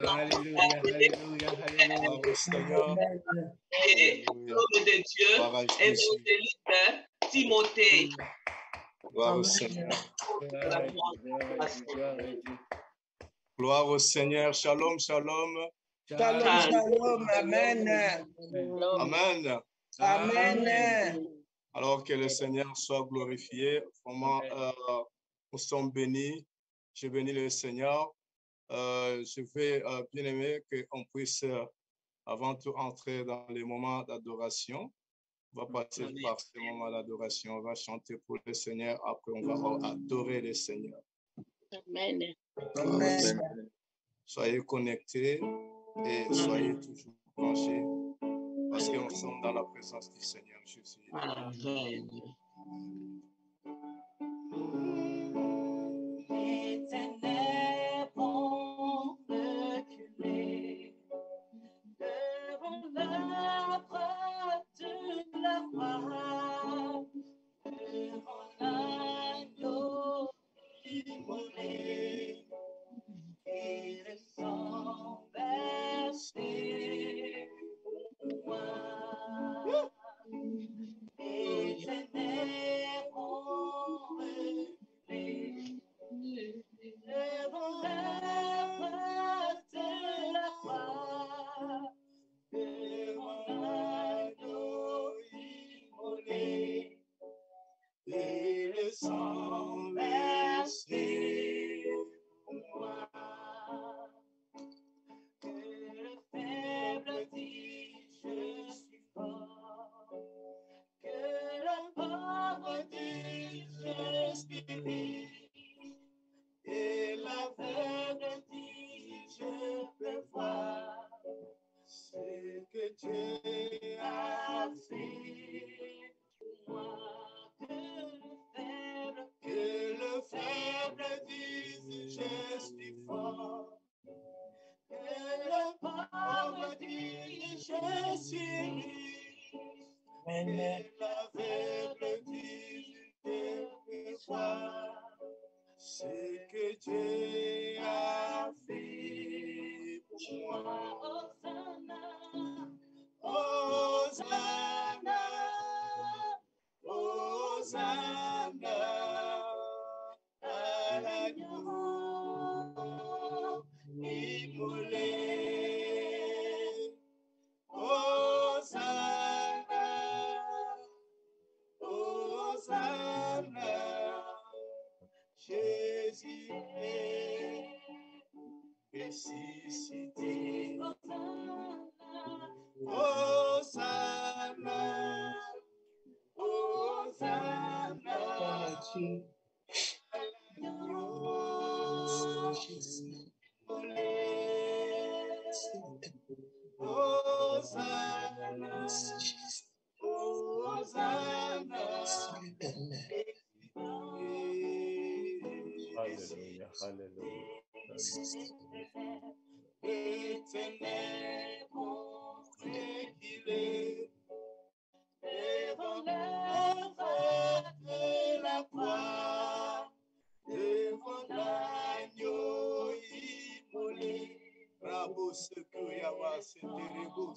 Alléluia, alléluia, alléluia. Gloire au Seigneur. Et l'homme de Dieu, Gloire à Jésus. évangéliste Timothée. Gloire au Seigneur. Gloire à Dieu, gloire à Dieu, gloire à Dieu. Gloire au Seigneur. Shalom, shalom. Shalom, shalom, amen. Amen. Amen. Alors que le Seigneur soit glorifié. Vraiment, nous sommes bénis. Je bénis le Seigneur. Je vais bien aimer qu'on puisse avant tout entrer dans les moments d'adoration. On va passer par ces moments d'adoration. On va chanter pour le Seigneur. Après, on va adorer le Seigneur. Amen. Amen. Soyez connectés et soyez toujours branchés parce que nous sommes dans la présence du Seigneur Jésus. Amen. Éternel, bon reculer devant l'œuvre de la croix, devant l'agneau immolé et le sang versé pour moi. Éternel, bon reculer devant l'œuvre de la croix, devant l'agneau immolé et le sang versé pour moi. Que le faible dit je suis fort, que le pauvre dit je suis riche, et l'aveugle dit je peux voir ce que Dieu a fait pour moi. Que le faible dise je suis fort, que le pauvre dise je suis riche, et l'aveugle dise je peux voir ce que Dieu a fait pour moi. Hosanna, Hosanna, Hosanna à l'agneau immolé. Hosanna, Hosanna, Jésus est ressuscité. Hosanna, Hosanna, Hosanna, Alléluia, alléluia. Éternel, montré qu'il est devant l'œuvre de la croix, devant l'agneau immolé. Bravo, ce que Yahweh s'est terrible.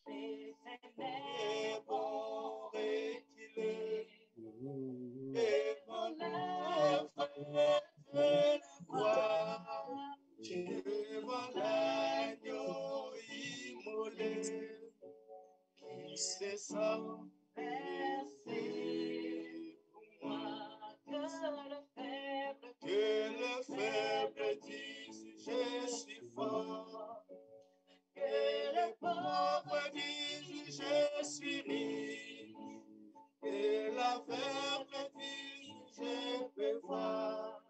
L'éternel bon reculé devant l'œuvre de la croix, devant l'agneau immolé qui se sent versé pour moi. Que le faible dise je suis fort, que le pauvre dise je suis riche, que l'aveugle dise je peux voir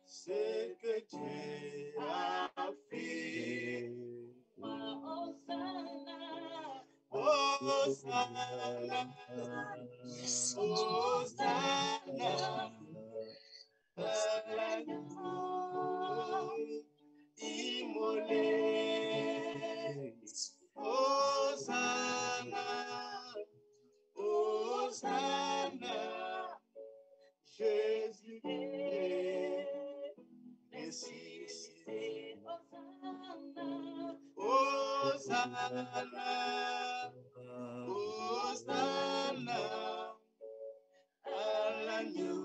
ce que Dieu a fait. Hosanna, Hosanna, Hosanna, à l'agneau immolé. Hosanna, Hosanna, Jésus est Hosanna à l'agneau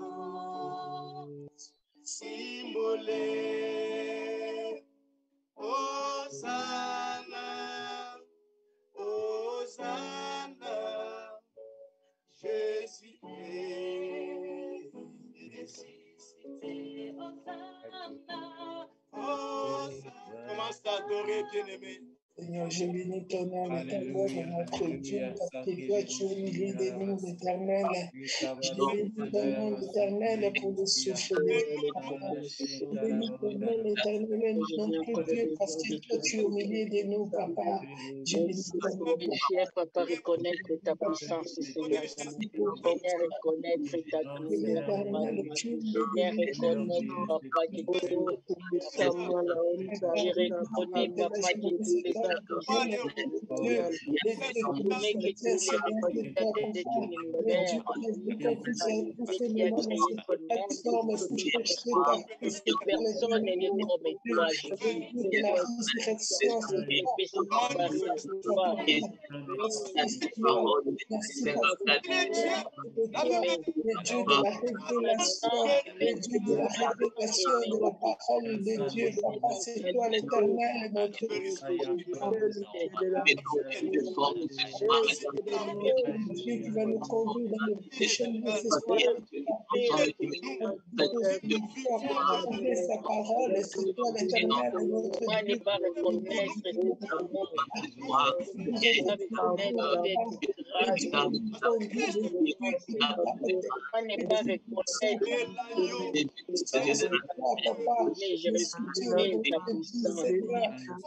immolé. Hosanna, Hosanna, Jésus est ressuscité. Hosanna. Commence à adorer, bien-aimé. Seigneur, je bénis ton nom, l'éternel, notre Dieu, parce que toi, tu es au milieu de nous, l'éternel. Je bénis ton nom, l'éternel, pour le souffle de vie, papa. Je bénis ton nom, l'éternel, notre Dieu, parce que toi, tu es au milieu de nous, papa. Je bénis ton nom. Papa, reconnaître ta puissance, Seigneur. Seigneur, reconnaître ta grandeur, Papa. Seigneur, reconnaître, Papa, que tu es je reconnais, Papa, que tu es là. Je reconnais que tu es le responsable de tout l'univers. Qui a créé ce monde. Personne n'est comme toi, Jésus. Dieu de la révélation, le Dieu de la révélation de la parole de Dieu, papa, c'est toi l'éternel, notre Dieu. Dieu qui va nous conduire dans le prochain de ce soir. Sa parole, c'est toi l'éternel, notre Dieu. Ne pas reconnaître tout le monde. Ne pas reconnaître avec grâce. Ne pas reconnaître. Je reconnais ta puissance.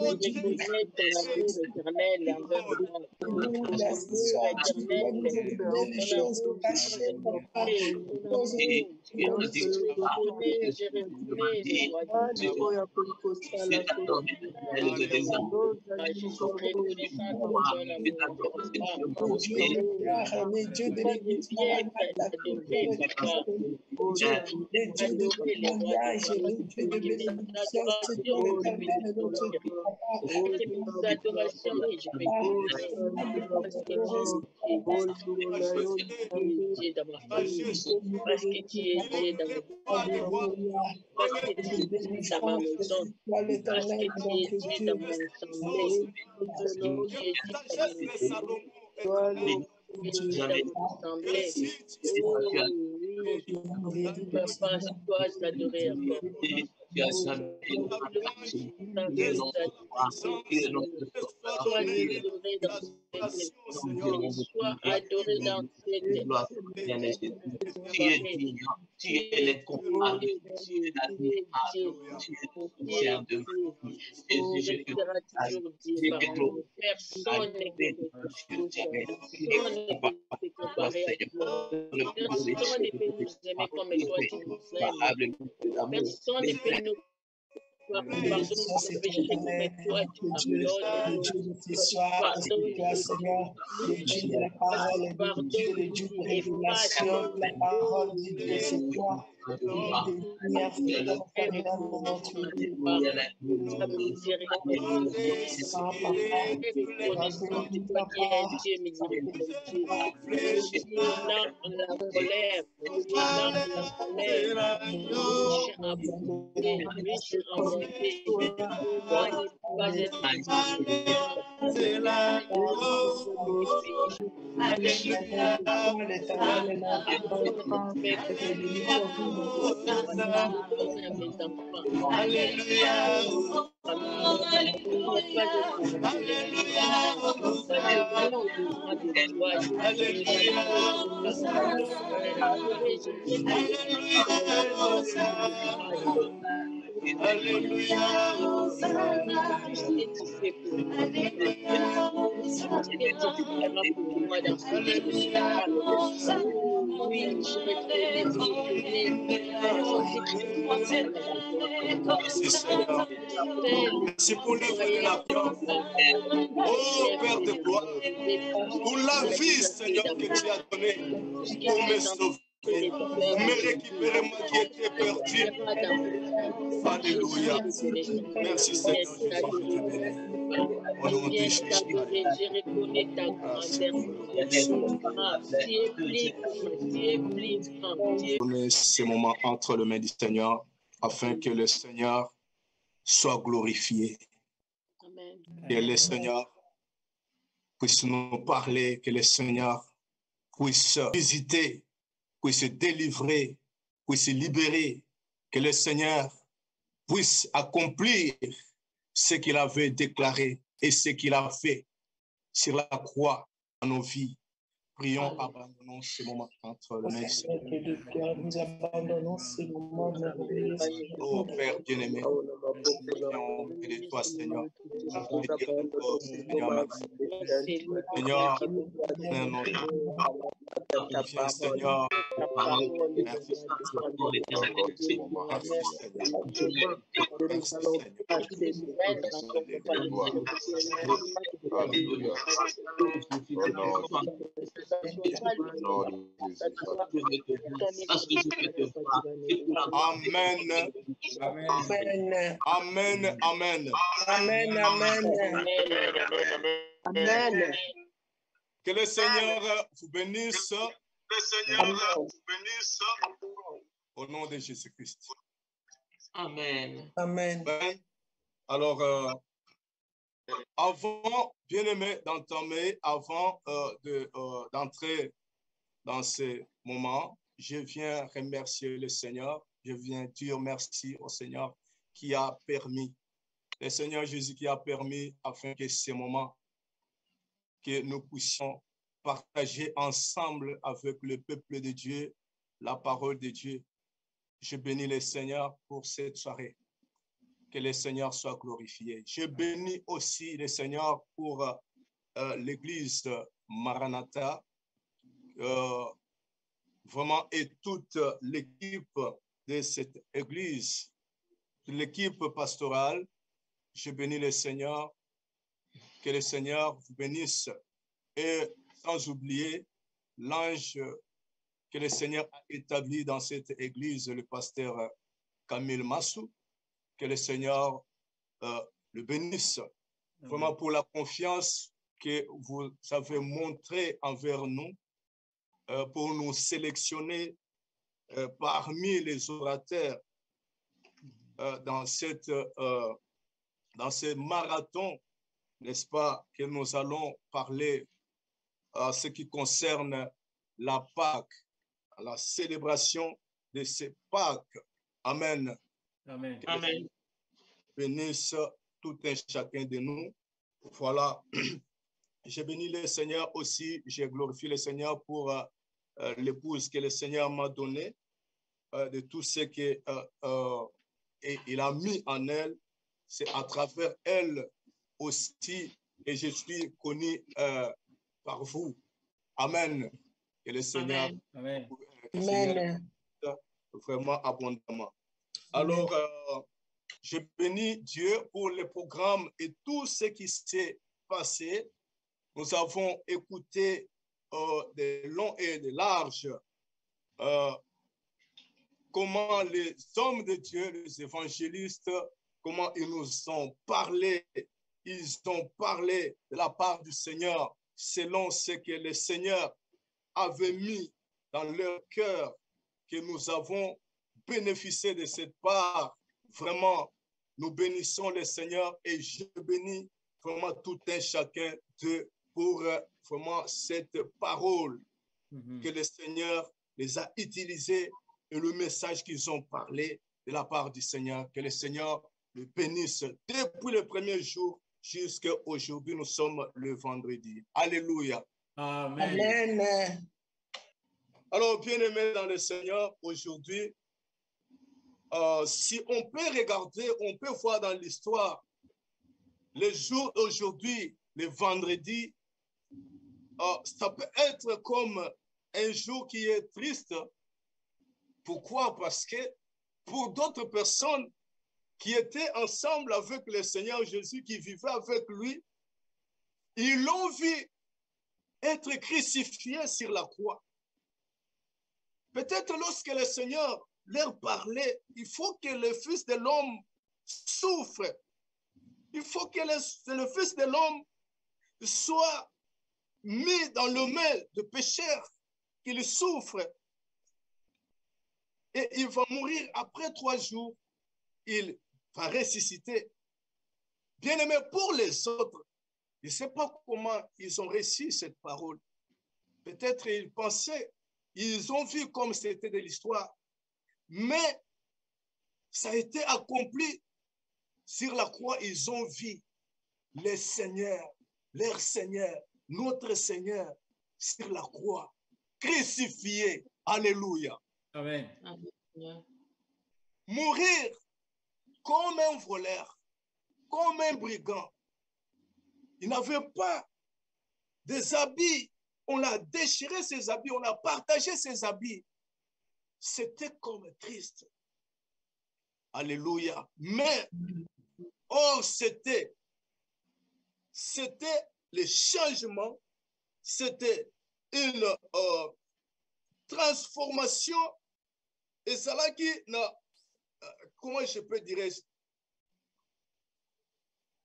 Je reconnais ton amour éternel envers moi. Ton amour éternel. Je reconnais, parce que tu es Dieu dans ma parce que tu es dans ma maison, parce que tu es Dieu dans mon assemblée, parce que tu es Dieu dans mon assemblée. Oh oui, papa, c'est toi t'adorer encore. Sois adoré dans cette tu es le coupable, tu es personne ne peut nous aimer comme toi tu nous aimes. Personne ne peut nous pardonner nos péchés comme toi tu pardonnes. Le Dieu de la parole, le Dieu de révélation, la parole de Dieu, c'est toi. Merci pour le révélateur. Oh Père de gloire, pour la vie, Seigneur, que tu as donnée pour me sauver. Vous me récupérez moi qui étais perdu. Alléluia. Merci Seigneur Jésus, je te bénis. Au nom de Jésus. Je reconnais ta grandeur. Tu es plus grand, tu es plus grand. Donner ces moments entre les mains du Seigneur afin que le Seigneur soit glorifié. Amen. Que le Seigneur puisse nous parler, que le Seigneur puisse visiter, puisse délivrer, puisse libérer, que le Seigneur puisse accomplir ce qu'il avait déclaré et ce qu'il a fait sur la croix dans nos vies. Prions, abandonnons ce moment entre les mains du Seigneur. Nous abandonnons ces moments merveilleux. Oh Père bien-aimé, prions de toi, Seigneur. Seigneur, viens, Seigneur. Merci, Amen. Amen. Amen. Amen. Amen. Amen. Que le Seigneur vous bénisse. Au nom de Jésus-Christ. Amen. Amen. Alors, avant, bien-aimé, avant d'entrer dans ce moment, je viens remercier le Seigneur. Je viens dire merci au Seigneur qui a permis, le Seigneur Jésus qui a permis afin que ce moment, que nous puissions partager ensemble avec le peuple de Dieu la parole de Dieu. Je bénis le Seigneur pour cette soirée. Que le Seigneur soit glorifié. Je bénis aussi le Seigneur pour l'église Maranatha, vraiment, et toute l'équipe de cette église, l'équipe pastorale. Je bénis le Seigneur. Que le Seigneur vous bénisse. Et sans oublier l'ange que le Seigneur a établi dans cette église, le pasteur Camille Massou. Que le Seigneur le bénisse. Vraiment pour la confiance que vous avez montrée envers nous, pour nous sélectionner parmi les orateurs dans ce marathon, n'est-ce pas, que nous allons parler à ce qui concerne la Pâque, la célébration de ces Pâques. Amen. Amen. Amen. Bénisse tout un chacun de nous. Voilà. Je bénis le Seigneur aussi. Je glorifie le Seigneur pour l'épouse que le Seigneur m'a donnée, de tout ce qu'il a mis en elle. C'est à travers elle aussi et je suis connu par vous. Amen. Que le Seigneur, Amen. Amen. Vraiment abondamment. Alors, je bénis Dieu pour le programme et tout ce qui s'est passé. Nous avons écouté de long et de large comment les hommes de Dieu, les évangélistes, comment ils nous ont parlé. Ils ont parlé de la part du Seigneur selon ce que le Seigneur avait mis dans leur cœur, que nous avons bénéficié de cette part. Vraiment, nous bénissons le Seigneur et je bénis vraiment tout un chacun pour vraiment cette parole que le Seigneur les a utilisées et le message qu'ils ont parlé de la part du Seigneur. Que le Seigneur le bénisse depuis le premier jour jusqu'à aujourd'hui. Nous sommes le vendredi. Alléluia. Amen. Amen. Alors, bien-aimés dans le Seigneur, aujourd'hui, si on peut regarder, on peut voir dans l'histoire, le jour d'aujourd'hui, le vendredi, ça peut être comme un jour qui est triste. Pourquoi? Parce que pour d'autres personnes qui étaient ensemble avec le Seigneur Jésus, qui vivaient avec lui, ils l'ont vu être crucifié sur la croix. Peut-être lorsque le Seigneur leur parlait, il faut que le Fils de l'homme souffre. Il faut que le Fils de l'homme soit mis dans le main de pécheurs, qu'il souffre. Et il va mourir après 3 jours. Il va ressusciter. Bien-aimé, pour les autres, je ne sais pas comment ils ont reçu cette parole. Peut-être ils pensaient, ils ont vu comme c'était de l'histoire. Mais ça a été accompli sur la croix. Ils ont vu le Seigneur, leur Seigneur, notre Seigneur sur la croix, crucifié. Alléluia. Amen. Amen. Mourir comme un voleur, comme un brigand. Il n'avait pas des habits. On a déchiré ses habits, on a partagé ses habits. C'était comme triste. Alléluia. Mais, oh, c'était le changement, c'était une transformation. Et cela qui n'a, comment je peux dire,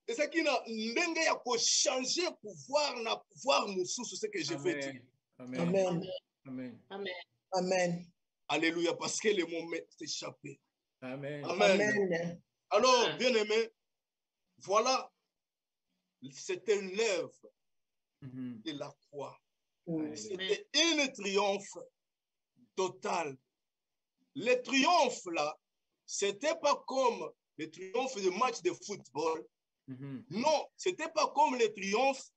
et ça qui n'a pas changé pour voir nous sous ce que je veux dire. Amen. Amen. Amen. Amen. Amen. Alléluia, parce que le moment est échappé. Amen. Amen. Amen. Alors, bien-aimé, voilà, c'était l'œuvre de la croix. C'était un triomphe total. Le triomphe là, c'était pas comme le triomphe de match de football. Non, c'était pas comme le triomphe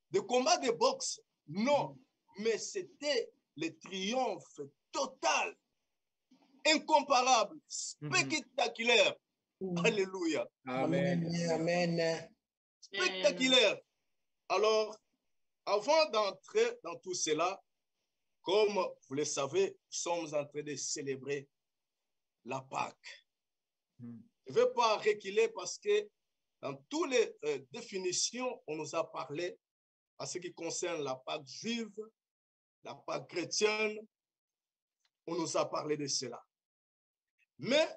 de combat de boxe. Non, mais c'était le triomphe total, incomparable, spectaculaire. Alléluia. Amen. Amen. Spectaculaire. Alors, avant d'entrer dans tout cela, comme vous le savez, nous sommes en train de célébrer la Pâque. Je ne vais pas reculer parce que dans toutes les définitions, on nous a parlé à ce qui concerne la Pâque juive, la Pâque chrétienne, on nous a parlé de cela. Mais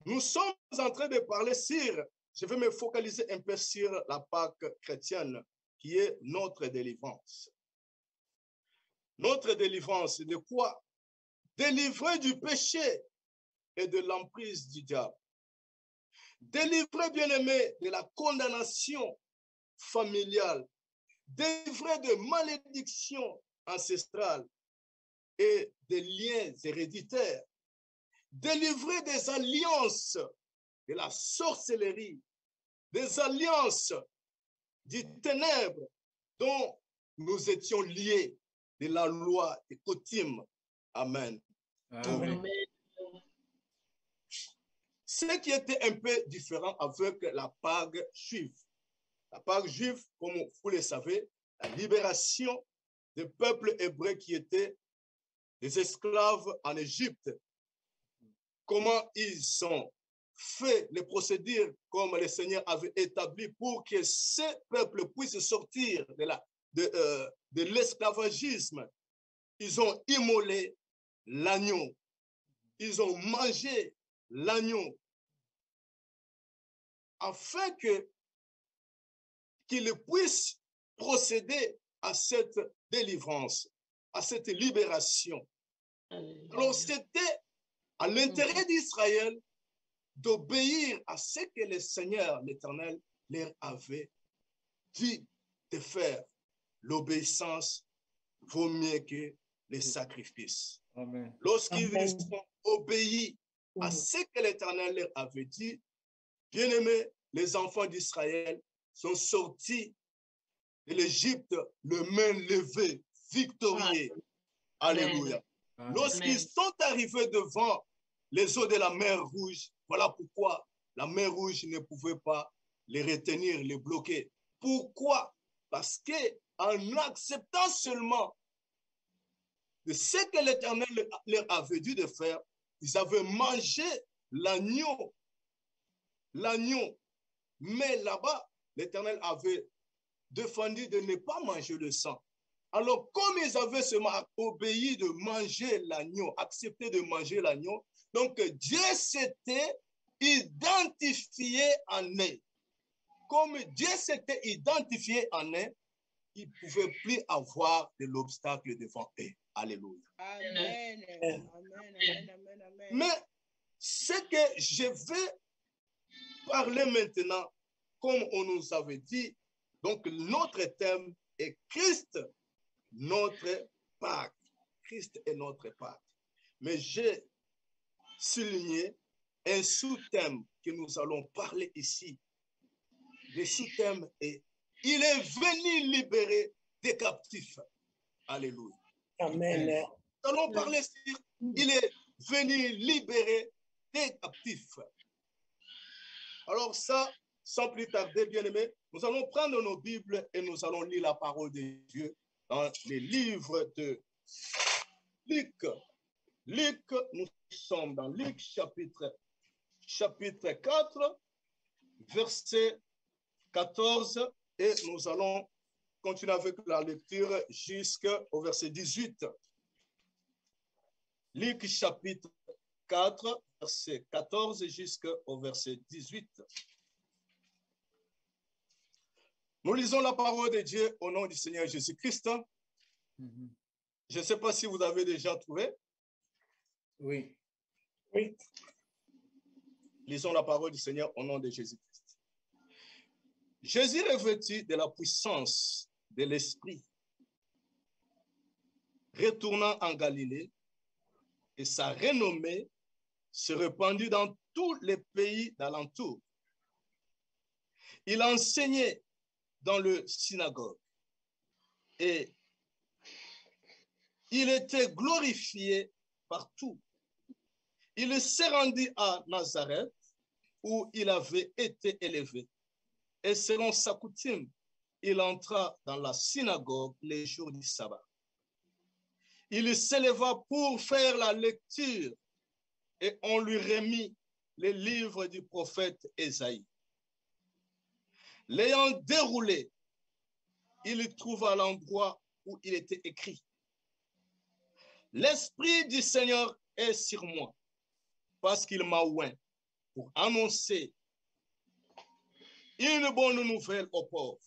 nous sommes en train de parler sur, je vais me focaliser un peu sur la Pâque chrétienne, qui est notre délivrance. Notre délivrance, c'est de quoi? Délivrer du péché et de l'emprise du diable. Délivrer, bien-aimé, de la condamnation familiale. Délivrer de malédictions ancestrales et des liens héréditaires. Délivrer des alliances de la sorcellerie, des alliances du ténèbre dont nous étions liés, de la loi et coutume. Amen. Amen. Ce qui était un peu différent avec la Pâque juive. La Pâque juive, comme vous le savez, la libération des peuples hébreux qui étaient des esclaves en Égypte. Comment ils ont fait les procédures comme le Seigneur avait établi pour que ces peuples puissent sortir de l'esclavagisme. Ils ont immolé l'agneau. Ils ont mangé l'agneau afin qu'ils puissent procéder à cette délivrance, à cette libération. Alors, c'était à l'intérêt d'Israël d'obéir à ce que le Seigneur, l'Éternel, leur avait dit de faire. L'obéissance vaut mieux que les sacrifices. Lorsqu'ils ont obéi à ce que l'Éternel leur avait dit, bien-aimés, les enfants d'Israël sont sortis de l'Égypte, le main levée, victorieux. Alléluia. Lorsqu'ils sont arrivés devant les eaux de la mer Rouge, voilà pourquoi la mer Rouge ne pouvait pas les retenir, les bloquer. Pourquoi? Parce qu'en acceptant seulement de ce que l'Éternel leur avait dit de faire, ils avaient mangé l'agneau. L'agneau. Mais là-bas, l'Éternel avait défendu de ne pas manger le sang. Alors, comme ils avaient seulement obéi de manger l'agneau, accepté de manger l'agneau, donc Dieu s'était identifié en eux. Comme Dieu s'était identifié en eux, il ne pouvait plus avoir de l'obstacle devant eux. Alléluia. Amen. Amen. Amen. Amen. Amen. Mais ce que je vais parler maintenant, comme on nous avait dit, donc notre thème est Christ, notre Pâque. Christ est notre Pâque. Mais j'ai souligné un sous-thème que nous allons parler ici. Le sous-thème est « Il est venu libérer des captifs ». Alléluia. Amen. Nous allons parler sur « Il est venu libérer des captifs ». Alors ça, sans plus tarder, bien-aimés, nous allons prendre nos Bibles et nous allons lire la parole de Dieu dans les livres de Luc. Luc, nous sommes dans Luc chapitre 4, verset 14, et nous allons continuer avec la lecture jusqu'au verset 18. Luc chapitre 4, verset 14 jusqu'au verset 18. Nous lisons la parole de Dieu au nom du Seigneur Jésus-Christ. Je ne sais pas si vous avez déjà trouvé. Oui. Oui. Lisons la parole du Seigneur au nom de Jésus-Christ. Jésus revêtu de la puissance de l'Esprit, retournant en Galilée, et sa renommée se répandit dans tous les pays d'alentour. Il enseignait dans le synagogue et il était glorifié partout. Il se rendit à Nazareth où il avait été élevé. Et selon sa coutume, il entra dans la synagogue les jours du sabbat. Il s'éleva pour faire la lecture et on lui remit les livres du prophète Ésaïe. L'ayant déroulé, il trouva l'endroit où il était écrit. L'Esprit du Seigneur est sur moi, parce qu'il m'a oint pour annoncer une bonne nouvelle aux pauvres.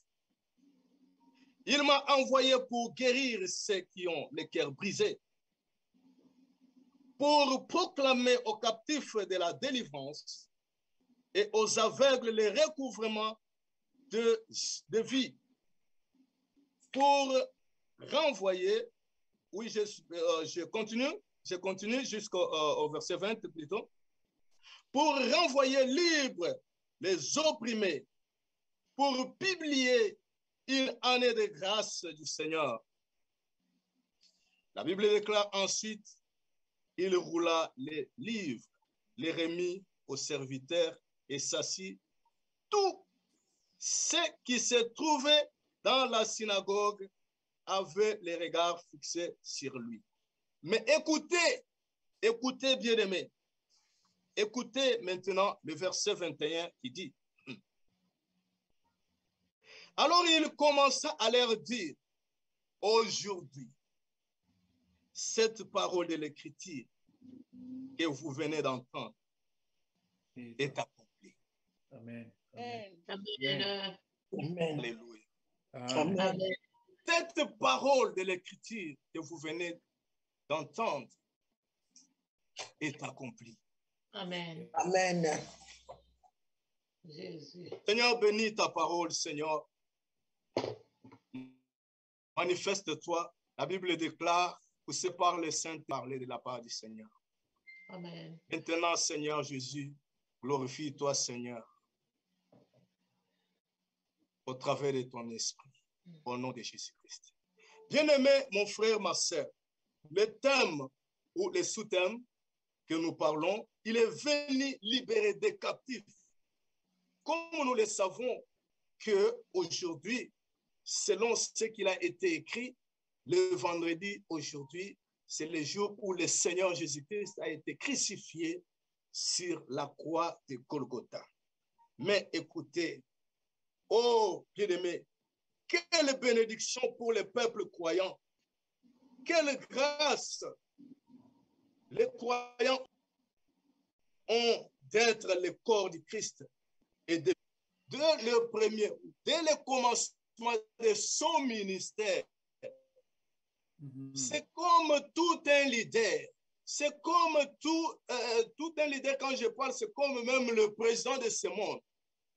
Il m'a envoyé pour guérir ceux qui ont le cœur brisé, pour proclamer aux captifs de la délivrance et aux aveugles le recouvrement de vie, pour renvoyer, oui, je continue jusqu'au verset 20 plutôt, pour renvoyer libres les opprimés, pour publier une année de grâce du Seigneur. La Bible déclare ensuite, il roula les livres, les remit aux serviteurs et s'assit. Tout ce qui se trouvait dans la synagogue avait les regards fixés sur lui. Mais écoutez bien-aimés, écoutez maintenant le verset 21 qui dit, alors il commença à leur dire, aujourd'hui, cette parole de l'Écriture que vous venez d'entendre est accomplie. Amen. Amen. Amen. Amen. Alléluia. Amen. Amen. Cette parole de l'Écriture que vous venez d'entendre est accomplie. Amen. Amen. Jésus. Seigneur, bénis ta parole, Seigneur. Manifeste-toi. La Bible déclare que c'est par les saints parler de la part du Seigneur. Amen. Maintenant, Seigneur Jésus, glorifie-toi, Seigneur, au travers de ton esprit, au nom de Jésus-Christ. Bien-aimé, mon frère, ma soeur, le thème ou le sous-thème que nous parlons, il est venu libérer des captifs. Comme nous le savons qu'aujourd'hui, selon ce qu'il a été écrit, le vendredi aujourd'hui, c'est le jour où le Seigneur Jésus-Christ a été crucifié sur la croix de Golgotha. Mais écoutez, oh bien-aimé, quelle bénédiction pour les peuples croyants. Quelle grâce les croyants ont d'être le corps du Christ. Et dès le commencement de son ministère, c'est comme tout un leader. C'est comme tout un leader, quand je parle, c'est comme même le président de ce monde.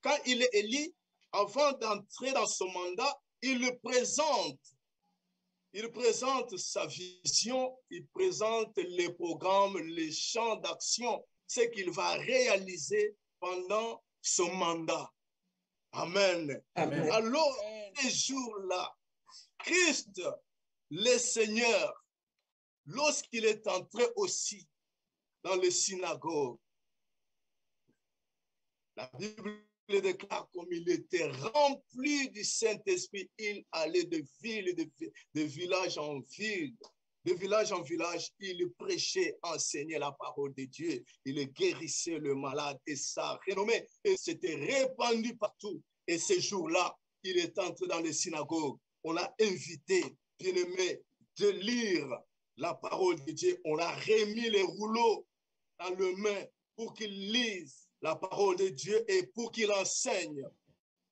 Quand il est élu, avant d'entrer dans son mandat, il présente sa vision, il présente les programmes, les champs d'action, ce qu'il va réaliser pendant son mandat. Amen. Amen. Alors, ces jours-là, Christ, le Seigneur, lorsqu'il est entré aussi dans les synagogues, la Bible déclare comme il était rempli du Saint-Esprit, il allait de ville, de village en ville, de village en village, il prêchait, enseignait la parole de Dieu, il guérissait le malade et sa renommée s'était répandue partout. Et ces jours-là, il est entré dans les synagogues. On a invité, bien-aimé, de lire la parole de Dieu. On a remis les rouleaux dans le main pour qu'il lise la parole de Dieu et pour qu'il enseigne.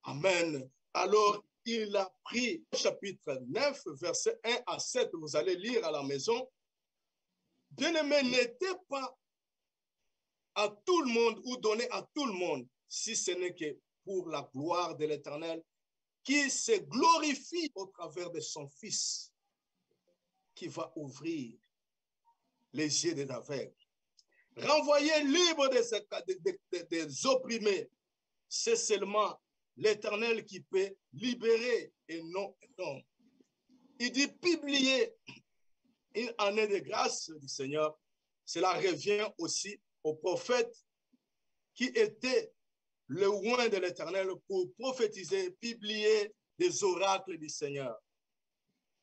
Amen. Alors, il a pris chapitre 9, verset 1 à 7. Vous allez lire à la maison. Bien-aimé, n'était pas à tout le monde ou donné à tout le monde, si ce n'est que pour la gloire de l'Éternel, qui se glorifie au travers de son Fils, qui va ouvrir les yeux des aveugles. Renvoyer libre des opprimés, c'est seulement l'Éternel qui peut libérer et non l'homme. Il dit publier une année de grâce du Seigneur. Cela revient aussi au prophète qui était le oint de l'Éternel pour prophétiser, publier des oracles du Seigneur.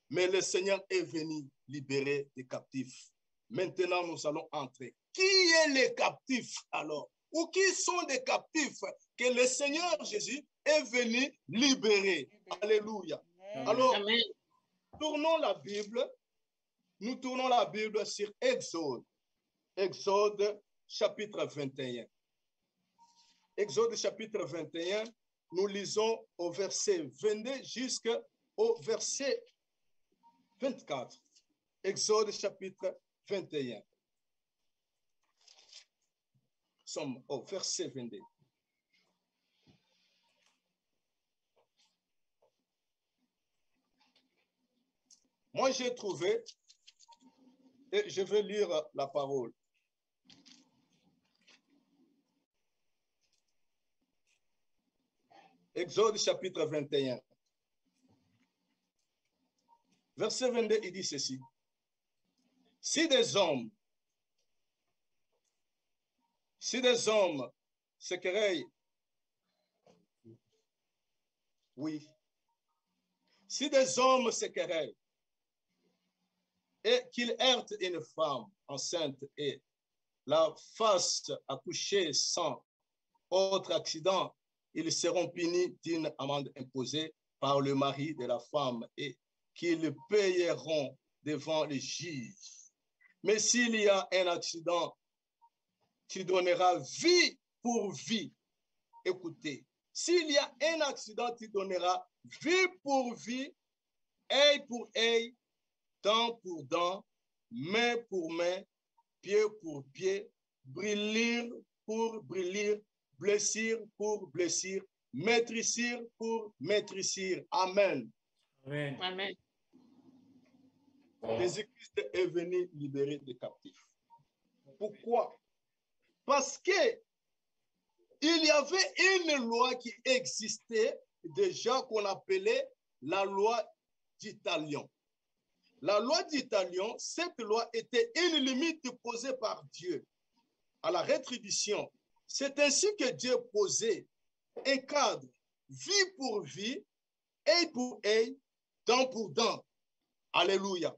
Mais le Seigneur est venu libérer les captifs. Maintenant, nous allons entrer. Qui est les captifs alors? Ou qui sont des captifs que le Seigneur Jésus est venu libérer? Alléluia. Alors, Amen. nous tournons la Bible sur Exode. Exode chapitre 21. Exode chapitre 21, nous lisons au verset 22 jusqu'au verset 24. Exode chapitre 21. Nous sommes au verset 22. Moi, j'ai trouvé, et je vais lire la parole. Exode chapitre 21. Verset 22, il dit ceci. Si des hommes se querellent, oui, si des hommes se querellent et qu'ils heurtent une femme enceinte et la fassent accoucher sans autre accident, ils seront punis d'une amende imposée par le mari de la femme et qu'ils payeront devant les juges. Mais s'il y a un accident, tu donneras vie pour vie. Écoutez, s'il y a un accident, tu donneras vie pour vie, œil pour œil, dent pour dent, main pour main, pied pour pied, brûlure pour brûlure, blessure pour blessure, maîtrisure pour maîtrisure. Amen. Amen. Amen. Jésus-Christ est venu libérer des captifs. Pourquoi? Parce que il y avait une loi qui existait déjà qu'on appelait la loi d'Italion. La loi d'Italion, cette loi était une limite posée par Dieu à la rétribution. C'est ainsi que Dieu posait un cadre, vie pour vie, œil pour œil, dent pour dent. Alléluia.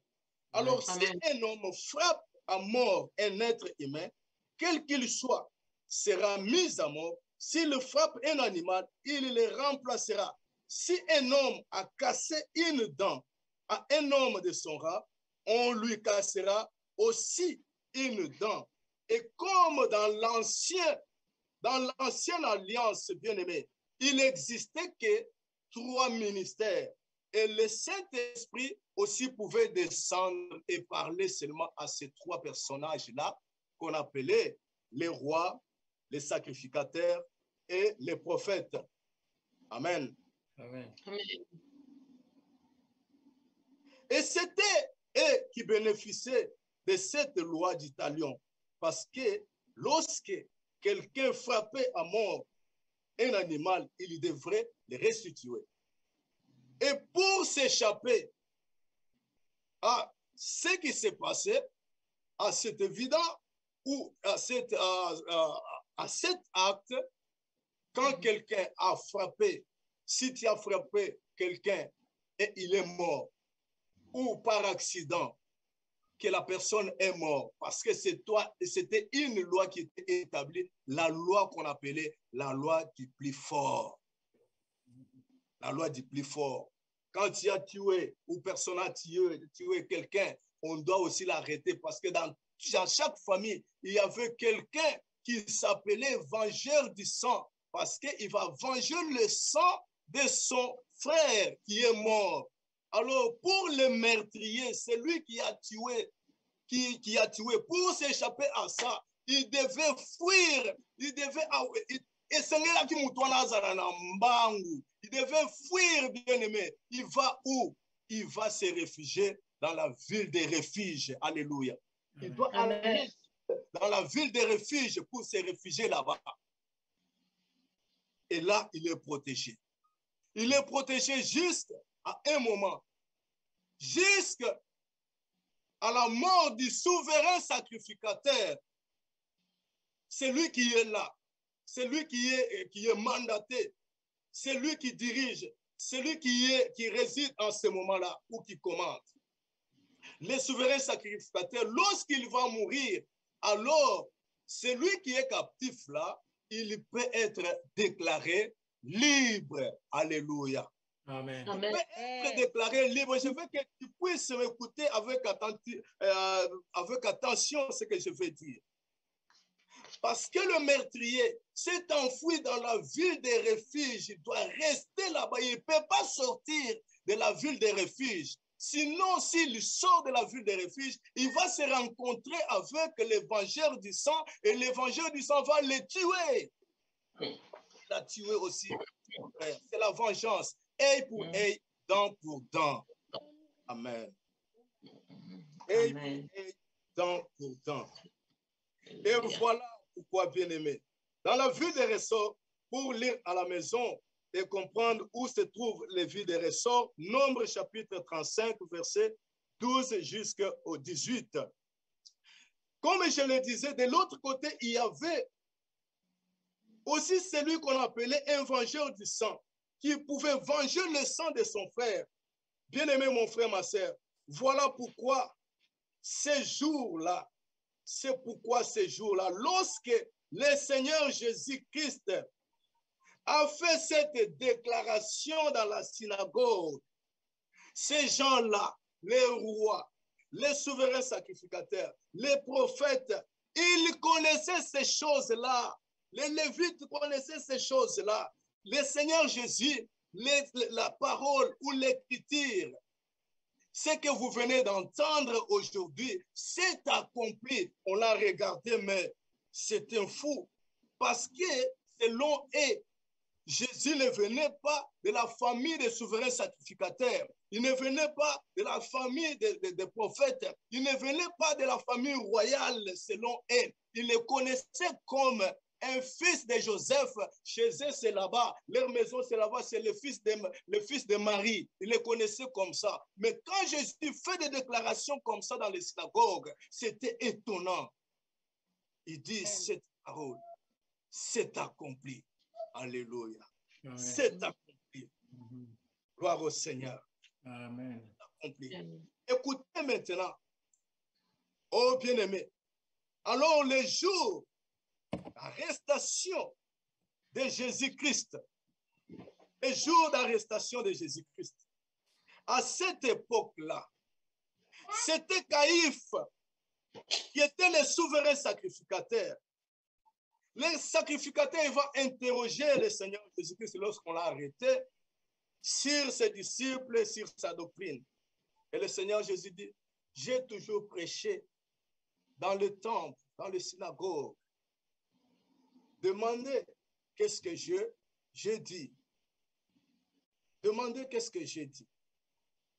Alors, si un homme frappe à mort un être humain, quel qu'il soit, sera mis à mort. S'il frappe un animal, il le remplacera. si un homme a cassé une dent à un homme de son rang, on lui cassera aussi une dent. Et comme dans l'ancienne alliance, bien-aimée, il n'existait que 3 ministères. Et le Saint-Esprit aussi pouvait descendre et parler seulement à ces 3 personnages-là qu'on appelait les rois, les sacrificateurs et les prophètes. Amen. Amen. Et c'était eux qui bénéficiaient de cette loi du talion. Parce que lorsque quelqu'un frappait à mort un animal, il devrait le restituer. Et pour s'échapper à ce qui s'est passé, à cet évident ou à cet acte, quand quelqu'un a frappé, si tu as frappé quelqu'un et il est mort, ou par accident, que la personne est morte, parce que c'était une loi qui était établie, la loi qu'on appelait la loi du plus fort. La loi du plus fort. Quand tu as tué ou personne a tué quelqu'un, on doit aussi l'arrêter parce que dans chaque famille, il y avait quelqu'un qui s'appelait vengeur du sang parce qu'il va venger le sang de son frère qui est mort. Alors, pour le meurtrier, c'est lui qui a tué, pour s'échapper à ça, il devait fuir, il devait fuir, bien-aimé. Il va où? Il va se réfugier dans la ville des refuges. Alléluia. Il doit aller dans la ville des refuges pour se réfugier là-bas. Et là, il est protégé. Il est protégé jusqu'à un moment. Jusqu'à la mort du souverain sacrificateur. C'est lui qui est là. C'est lui qui est mandaté. C'est lui qui dirige. C'est lui qui réside en ce moment-là ou qui commande. Le souverain sacrificateur, lorsqu'il va mourir, alors celui qui est captif là, il peut être déclaré libre. Alléluia. Amen. Il peut être déclaré libre. Je veux que tu puisses m'écouter avec attention ce que je veux dire. Parce que le meurtrier s'est enfoui dans la ville des refuges. Il doit rester là-bas. Il ne peut pas sortir de la ville des refuges. Sinon, s'il sort de la ville des refuges, il va se rencontrer avec les vengeurs du sang et les vengeurs du sang vont les tuer. Il a tué aussi. C'est la vengeance. Œil pour œil, dent pour dent. Amen. Œil pour œil, dent pour dent. Et voilà pourquoi, bien-aimé, dans la ville des ressorts, pour lire à la maison et comprendre où se trouvent les villes des ressorts, Nombre chapitre 35, verset 12 jusqu'au 18. Comme je le disais, de l'autre côté, il y avait aussi celui qu'on appelait un vengeur du sang, qui pouvait venger le sang de son frère. Bien-aimé, mon frère, ma soeur, voilà pourquoi ces jours-là, lorsque le Seigneur Jésus-Christ a fait cette déclaration dans la synagogue, ces gens-là, les rois, les souverains sacrificateurs, les prophètes, ils connaissaient ces choses-là. Les Lévites connaissaient ces choses-là. Le Seigneur Jésus, la parole ou l'écriture, ce que vous venez d'entendre aujourd'hui, c'est accompli. On l'a regardé, mais c'est un fou. Parce que selon eux, Jésus ne venait pas de la famille des souverains sacrificateurs. Il ne venait pas de la famille des prophètes. Il ne venait pas de la famille royale selon eux. Il les connaissait comme un fils de Joseph. Chez eux, c'est là-bas. Leur maison, c'est là-bas. C'est le fils de Marie. Il les connaissait comme ça. Mais quand Jésus fait des déclarations comme ça dans les synagogues, c'était étonnant. Il dit, cette parole, c'est accompli. Alléluia. C'est accompli. Gloire au Seigneur. Amen. Accompli. Écoutez maintenant, oh bien-aimé, alors le jour l'arrestation de Jésus-Christ, le jour d'arrestation de Jésus-Christ. À cette époque-là, c'était Caïphe qui était le souverain sacrificateur. Le sacrificateur va interroger le Seigneur Jésus-Christ lorsqu'on l'a arrêté sur ses disciples, sur sa doctrine. Et le Seigneur Jésus dit, j'ai toujours prêché dans le temple, dans les synagogues. Demandez qu'est-ce que j'ai dit. Demandez qu'est-ce que j'ai dit.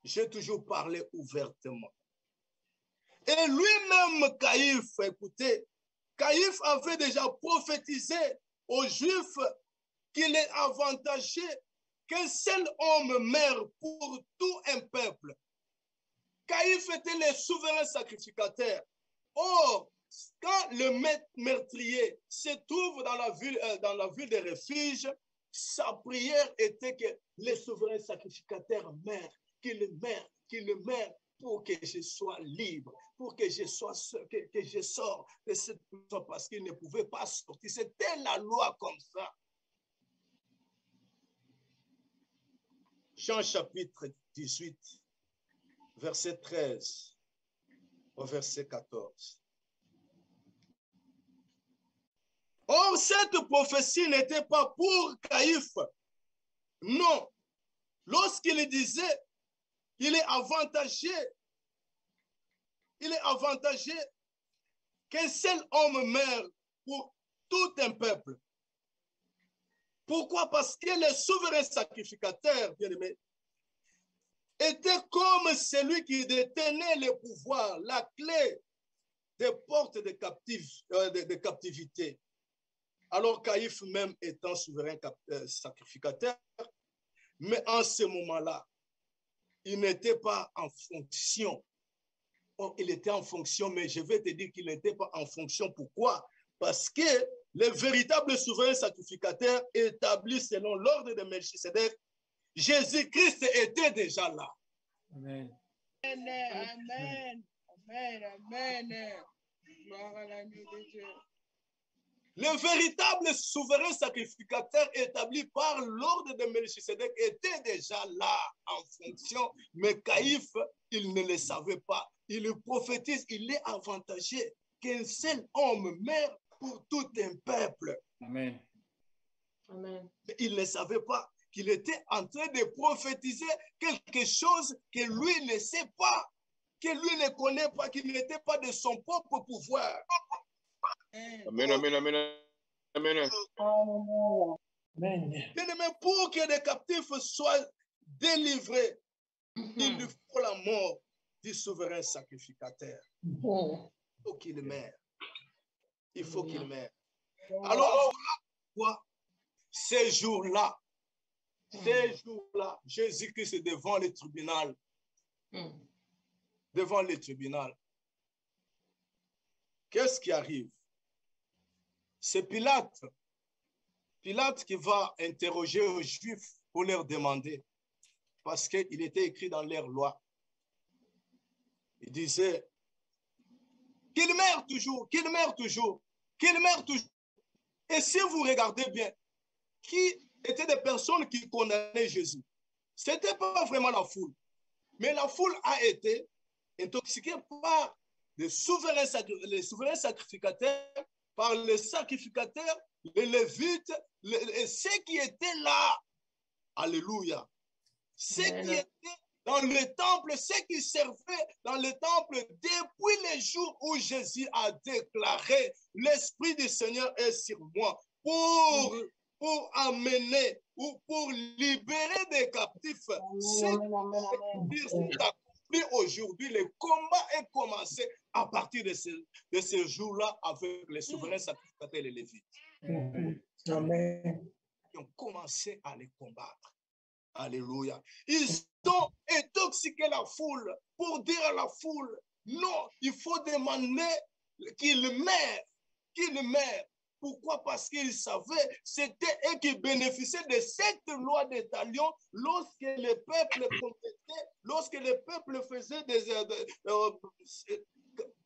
J'ai toujours parlé ouvertement. Et lui-même, Caïphe, écoutez, Caïphe avait déjà prophétisé aux Juifs qu'il est avantagé qu'un seul homme meure pour tout un peuple. Caïphe était le souverain sacrificateur. Or, quand le meurtrier se trouve dans la ville de refuge, sa prière était que le souverain sacrificateur meure, qu'il meure pour que je sois libre, pour que je sors de cette prison parce qu'il ne pouvait pas sortir. C'était la loi comme ça. Jean chapitre 18, verset 13 au verset 14. Or, cette prophétie n'était pas pour Caïphe. Non. Lorsqu'il disait qu'il est avantagé qu'un seul homme meure pour tout un peuple. Pourquoi? Parce que le souverain sacrificateur, bien aimé, était comme celui qui détenait le pouvoir, la clé des portes de captivité. Alors Caïphe même étant souverain sacrificateur, mais en ce moment-là, il n'était pas en fonction. Oh, il était en fonction, mais je vais te dire qu'il n'était pas en fonction. Pourquoi? Parce que le véritable souverain sacrificateur établi selon l'ordre de Melchisedec, Jésus-Christ était déjà là. Amen. Amen. Amen. Amen. Gloire à l'agneau de Dieu. Le véritable souverain sacrificateur établi par l'ordre de Melchisedec était déjà là en fonction, mais Caïphe, il ne le savait pas. Il le prophétise, il est avantagé qu'un seul homme meurt pour tout un peuple. Amen. Amen. Mais il ne savait pas qu'il était en train de prophétiser quelque chose que lui ne sait pas, que lui ne connaît pas, qu'il n'était pas de son propre pouvoir. Amen, amen, amen, amen. Bien-aimé, pour que les captifs soient délivrés, il lui faut la mort du souverain sacrificateur. Il faut qu'il meure. Il faut qu'il meure. Alors, voilà pourquoi ces jours-là, Jésus-Christ est devant le tribunal. Devant le tribunal. Qu'est-ce qui arrive? C'est Pilate. Pilate qui va interroger aux Juifs pour leur demander, parce qu'il était écrit dans leur loi. Il disait qu'il meurt toujours, qu'il meurt toujours, qu'il meurt toujours. Et si vous regardez bien, qui étaient des personnes qui condamnaient Jésus? Ce n'était pas vraiment la foule, mais la foule a été intoxiquée par les souverains sacrificateurs, par les sacrificateurs, les Lévites, ceux qui étaient là. Alléluia. Ceux qui étaient dans le temple, ceux qui servaient dans le temple depuis les jours où Jésus a déclaré « L'Esprit du Seigneur est sur moi » pour amener ou pour libérer des captifs. C'est aujourd'hui, le combat est commencé à partir de ce jour-là avec les souverains sacrificateurs et les Lévites. Amen. Ils ont commencé à les combattre. Alléluia. Ils ont intoxiqué la foule pour dire à la foule, non, il faut demander qu'il meure, qu'il meure. Pourquoi? Parce qu'ils savaient, c'était eux qui bénéficiaient de cette loi des talions lorsque le peuple complétait, lorsque le peuple faisait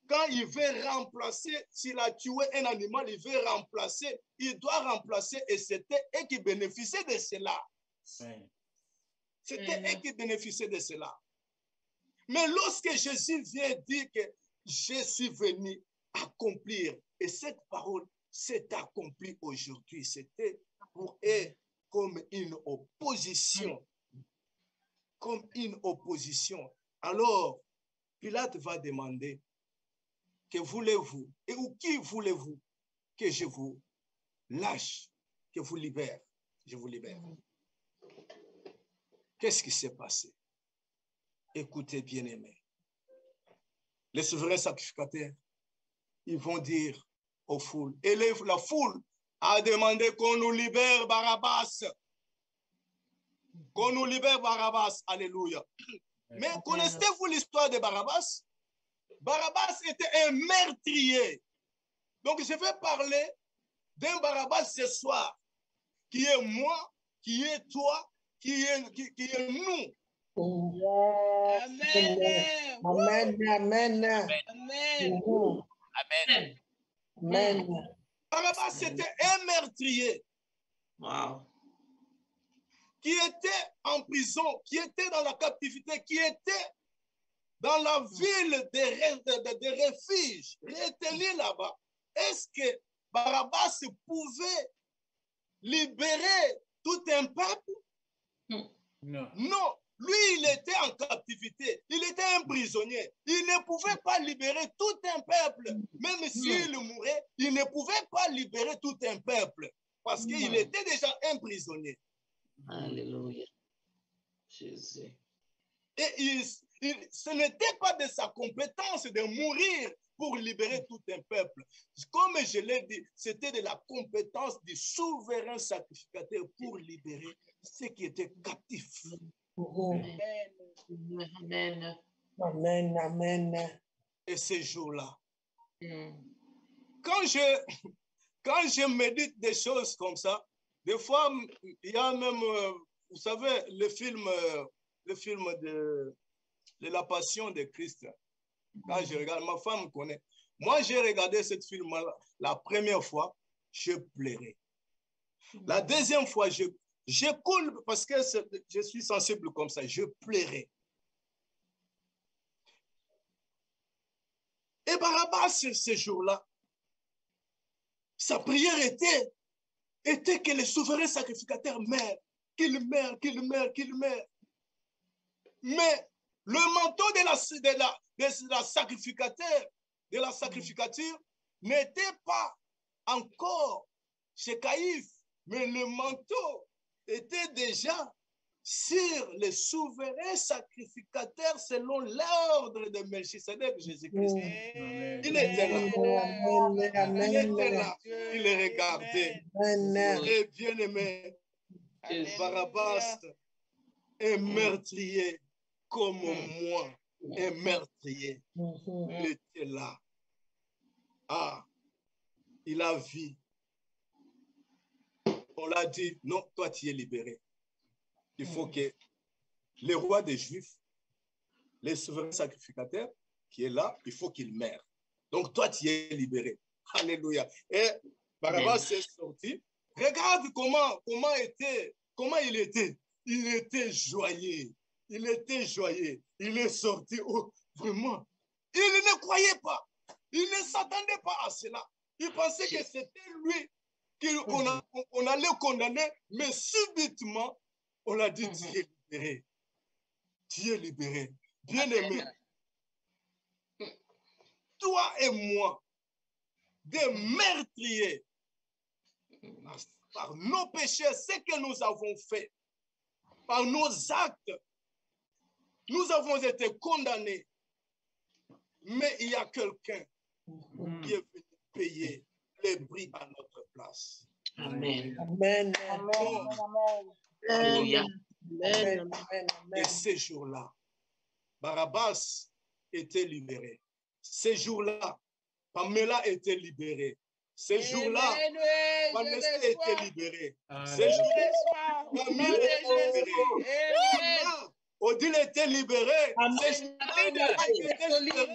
quand il veut remplacer, s'il a tué un animal, il veut remplacer, il doit remplacer, et c'était eux qui bénéficiaient de cela. Amen. C'était eux qui bénéficiaient de cela. Mais lorsque Jésus vient dire que je suis venu accomplir, et cette parole s'est accomplie aujourd'hui, c'était pour eux comme une opposition. Comme une opposition. Alors, Pilate va demander, que voulez-vous? Et ou qui voulez-vous que je vous lâche, que vous libère? Je vous libère. Qu'est-ce qui s'est passé? Écoutez, bien-aimés. Les souverains sacrificateurs, ils vont dire aux foules, et la foule a demandé qu'on nous libère Barabbas. Qu'on nous libère Barabbas. Alléluia. Mais connaissez-vous l'histoire de Barabbas? Barabbas était un meurtrier. Donc je vais parler d'un Barabbas ce soir, qui est moi, qui est toi, qui est nous. Amen. Amen. Amen. Amen. Amen. Barabbas c'était un meurtrier. Wow. Qui était en prison, qui était dans la captivité, qui était dans la ville de refuge, retenu là-bas. Est-ce que Barabbas pouvait libérer tout un peuple? Non. Non. Lui, il était en captivité. Il était un prisonnier. Il ne pouvait pas libérer tout un peuple. Même s'il mourait, il ne pouvait pas libérer tout un peuple. Parce qu'il était déjà un prisonnier. Alléluia. Jésus. Et ce n'était pas de sa compétence de mourir pour libérer tout un peuple. Comme je l'ai dit, c'était de la compétence du souverain sacrificateur pour libérer ceux qui étaient captifs. Amen. Amen. Amen. Et ces jours-là, quand je médite des choses comme ça, des fois, il y a même, vous savez, le film de la Passion de Christ. Quand je regarde, ma femme connaît. Moi, j'ai regardé ce film la première fois, je pleurais. La deuxième fois, je coule parce que je suis sensible comme ça, je pleurais. Et Barabbas, ce jour-là, sa prière était que le souverain sacrificateur meure, qu'il meure, qu'il meure, qu'il meure. Mais le manteau de la sacrificature n'était pas encore chez Caïphe, mais le manteau était déjà sur le souverain sacrificateur selon l'ordre de Melchisedec, Jésus-Christ. Il était là. Il était là. Il le regardait. Et bien aimé, Barabbas, un meurtrier comme moi, un meurtrier, il était là. Ah, il a vu. On l'a dit, non, toi tu es libéré. Il faut que le roi des Juifs, le souverain sacrificateur qui est là, il faut qu'il meure. Donc toi tu es libéré. Alléluia. Et Barabbas est sorti. Regarde comment il était. Il était joyeux. Il était joyeux. Il est sorti. Oh, vraiment. Il ne croyait pas. Il ne s'attendait pas à cela. Il pensait que c'était lui qu'on allait condamner, mais subitement, on l'a dit, tu es libéré. Tu es libéré. Bien-aimé, toi et moi, des meurtriers, par nos péchés, ce que nous avons fait, par nos actes, nous avons été condamnés. Mais il y a quelqu'un qui est venu payer les prix à notre place. Amen. Amen. Alléluia. Et ces jours-là, Barabbas était libéré. Ces jours-là, Pamela était libérée. Ces jours-là, Vanessa était libérée. Ces jours-là, Camille était libérée. Odile était libérée. Ces jours-là, était libérée.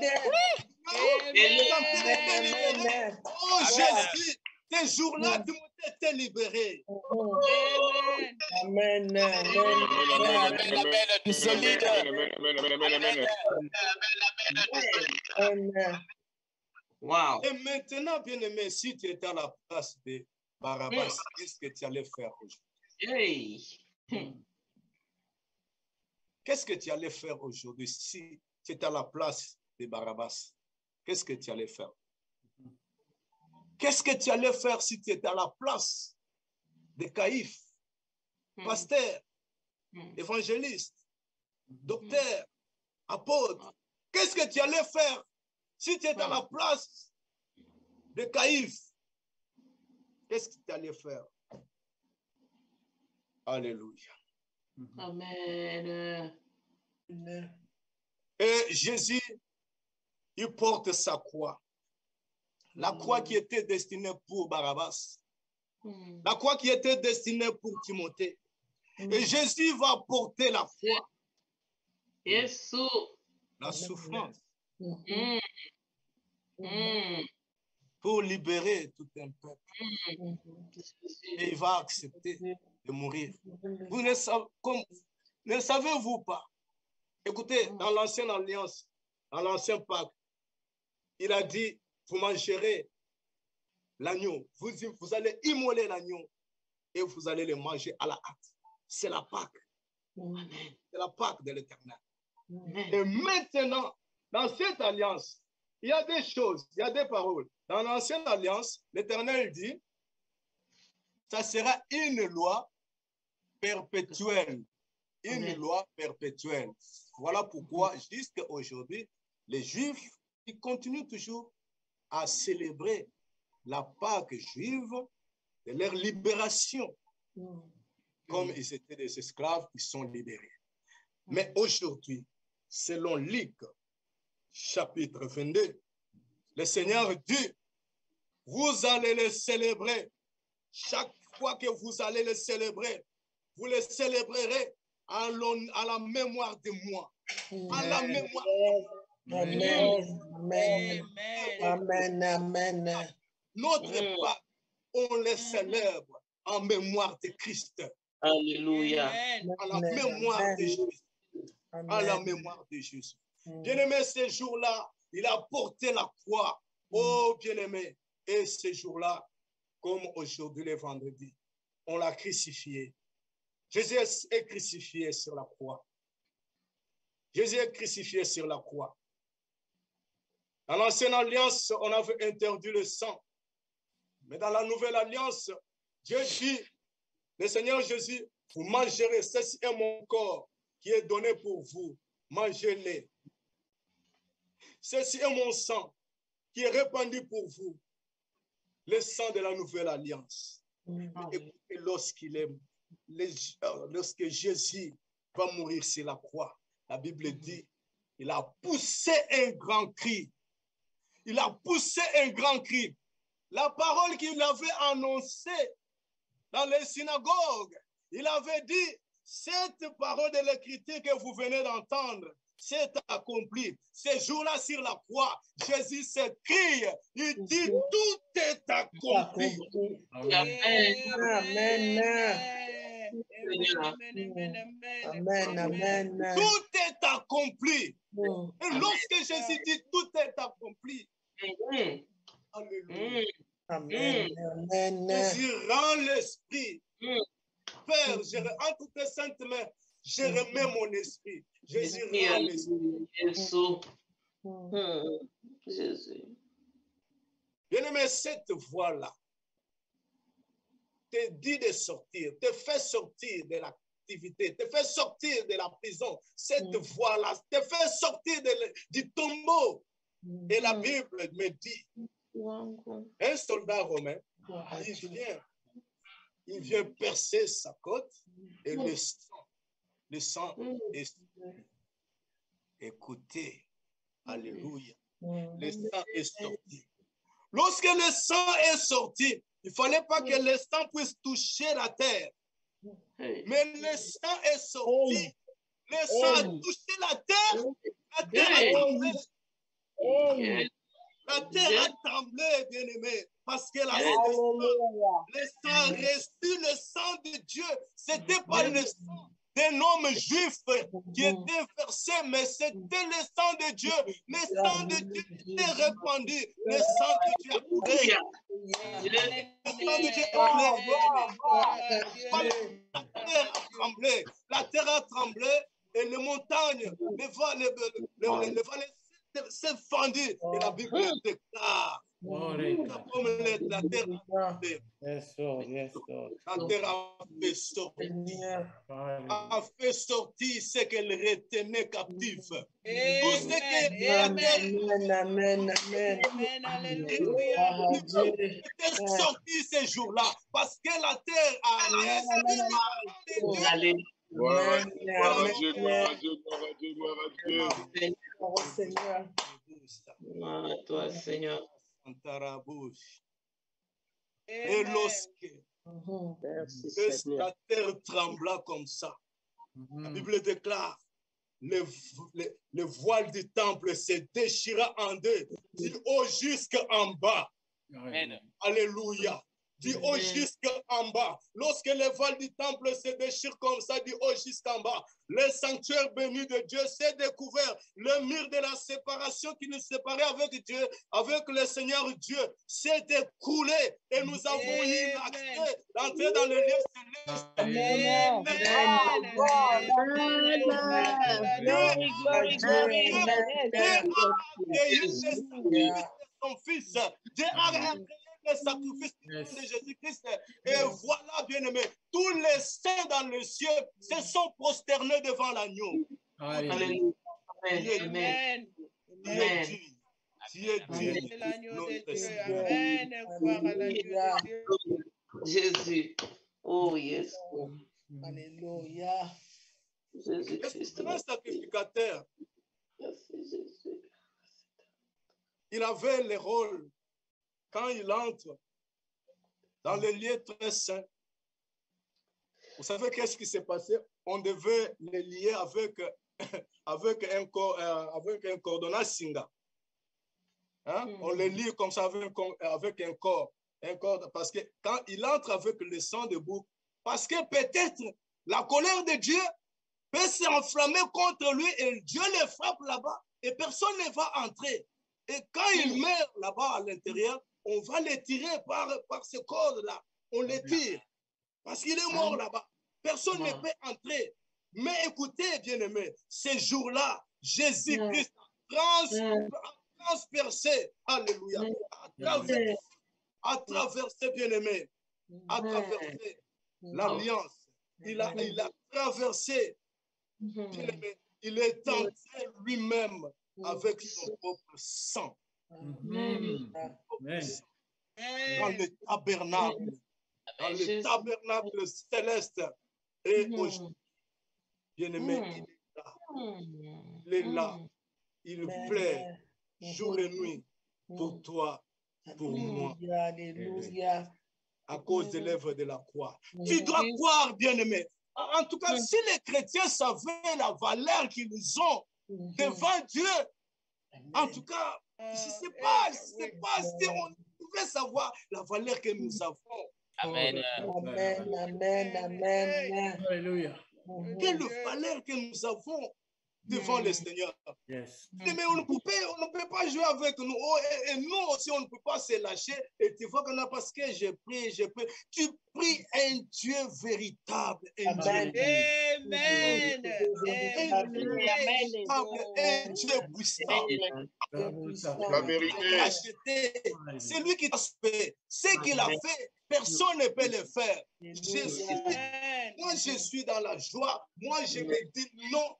Oh Jésus, Ces jours-là, Timothée était libéré. Amen. Wow. Et maintenant, bien-aimé, si tu étais à la place de Barabbas, qu'est-ce que tu allais faire aujourd'hui? Hey. Qu'est-ce que tu allais faire aujourd'hui si tu étais à la place de Barabbas? Qu'est-ce que tu allais faire? Qu'est-ce que tu allais faire si tu étais à la place de Caïphe, pasteur, évangéliste, docteur, apôtre? Qu'est-ce que tu allais faire si tu étais à la place de Caïphe? Qu'est-ce que tu allais faire? Alléluia. Amen. Et Jésus, il porte sa croix. La croix qui était destinée pour Barabbas. La croix qui était destinée pour Timothée. Et Jésus va porter la foi. Yes. La souffrance. Pour libérer tout un peuple. Et il va accepter de mourir. Vous ne savez-vous pas? Écoutez, dans l'ancienne alliance, dans l'ancien pacte, il a dit, vous mangerez l'agneau, vous allez immoler l'agneau et vous allez le manger à la hâte. C'est la Pâque. C'est la Pâque de l'Éternel. Et maintenant, dans cette alliance, il y a des choses, il y a des paroles. Dans l'ancienne alliance, l'Éternel dit, ça sera une loi perpétuelle. Une loi perpétuelle. Voilà pourquoi, jusqu'à aujourd'hui, les Juifs, ils continuent toujours à célébrer la Pâque juive de leur libération. Comme ils étaient des esclaves, ils sont libérés. Mais aujourd'hui, selon Luc, chapitre 22, le Seigneur dit, vous allez le célébrer. Chaque fois que vous allez le célébrer, vous le célébrerez à la mémoire de moi. À la mémoire de moi. Amen. Notre Pâque, on le célèbre en mémoire de Christ. Alléluia. À la mémoire de Jésus. À la mémoire de Jésus. Bien-aimé, ce jour-là, il a porté la croix. Oh, bien-aimé. Et ce jour-là, comme aujourd'hui, le vendredi, on l'a crucifié. Jésus est crucifié sur la croix. Jésus est crucifié sur la croix. Dans l'ancienne alliance, on avait interdit le sang. Mais dans la nouvelle alliance, Dieu dit, le Seigneur Jésus, vous mangerez, ceci est mon corps qui est donné pour vous. Mangez-le. Ceci est mon sang qui est répandu pour vous. Le sang de la nouvelle alliance. Et lorsque Jésus va mourir sur la croix, la Bible dit, il a poussé un grand cri. Il a poussé un grand cri. La parole qu'il avait annoncée dans les synagogues, il avait dit, cette parole de l'écriture que vous venez d'entendre, c'est accompli. Ce jour-là sur la croix, Jésus s'écrie, il dit, tout est accompli. Amen. Tout est accompli. Et lorsque Jésus dit, tout est accompli, alléluia. Jésus rend l'esprit. Père, en toutes tes saintes mains, je remets mon esprit. Jésus rend l'esprit. Jésus. Bien-aimé, cette voix-là te dit de sortir, te fait sortir de l'activité, te fait sortir de la prison. Cette voix-là te fait sortir du tombeau. Et la Bible me dit, un soldat romain, il vient percer sa côte et le sang est... Écoutez, alléluia, le sang est sorti. Lorsque le sang est sorti, il ne fallait pas que le sang puisse toucher la terre. Mais le sang est sorti. Le sang a touché la terre. La terre a tremblé. La terre a tremblé, bien-aimé. parce qu'elle a reçu le sang de Dieu. C'était pas le sang d'un homme juif qui était versé, mais c'était le sang de Dieu. Le sang de Dieu était répandu. Le sang de Dieu a coulé. Le sang de Dieu a coulé. La terre a tremblé. La terre a tremblé et les montagnes, les vallées s'est fendu. Et la Bible déclare. Comme la terre a tremblé. La terre a fait sortir ce qu'elle retenait captif. Tout ce que la terre était sorti ces jours-là, parce que la terre a reçu Toi, Seigneur. Et lorsque la terre trembla comme ça, la Bible déclare, le voile du temple se déchira en deux, du haut jusqu'en bas. Amen. Alléluia. Du haut jusqu'en bas. Lorsque le voile du temple se déchire comme ça, du haut jusqu'en bas, le sanctuaire béni de Dieu s'est découvert. Le mur de la séparation qui nous séparait avec Dieu, avec le Seigneur Dieu, s'est écoulé et nous avons eu l'accès d'entrer dans le lieu céleste. Amen. Son fils, Dieu a réglé le sacrifice de Jésus-Christ. Et voilà, bien-aimé, tous les saints dans le ciel se sont prosternés devant l'agneau. Amen. Amen. Dieu dit, Jésus. Oh, yes. Alléluia. Jésus-Christ. Un sacrificateur. Il avait le rôle, quand il entre dans les lieux très saints, vous savez qu'est-ce qui s'est passé? On devait les lier avec un cordonnage singa. Hein? On les lie comme ça avec un corps, parce que quand il entre avec le sang de bouc, parce que peut-être la colère de Dieu peut s'enflammer contre lui et Dieu le frappe là-bas et personne ne va entrer. Et quand il meurt là-bas à l'intérieur, on va les tirer par ce corps-là. On les tire parce qu'il est mort là-bas. Personne ne peut entrer. Mais écoutez, bien-aimés, ces jours-là, Jésus-Christ a transpercé, alléluia, a traversé, bien-aimés, a traversé l'alliance. Il a traversé, bien-aimés, il est entré lui-même avec son propre sang. Dans le tabernacle céleste. Et aujourd'hui, bien-aimé, il est là. Il plaît jour et nuit pour toi, pour moi. Alléluia. À cause de l'œuvre de la croix. Tu dois croire, bien-aimé. En tout cas, si les chrétiens savaient la valeur qu'ils ont devant Dieu, en tout cas, je ne sais pas si on pouvait savoir la valeur que nous avons. Amen. Amen, amen, amen. Alléluia. Quelle valeur que nous avons devant le Seigneur. Yes. Mais on ne peut pas jouer avec nous. Oh, et nous aussi, on ne peut pas se lâcher. Et tu vois qu'on a parce que j'ai pris. Tu pries un Dieu véritable. Un Dieu puissant. La vérité. C'est lui qui t'a fait. Ce qu'il a fait, personne ne peut le faire. Moi, je suis dans la joie. Moi, je me dis non.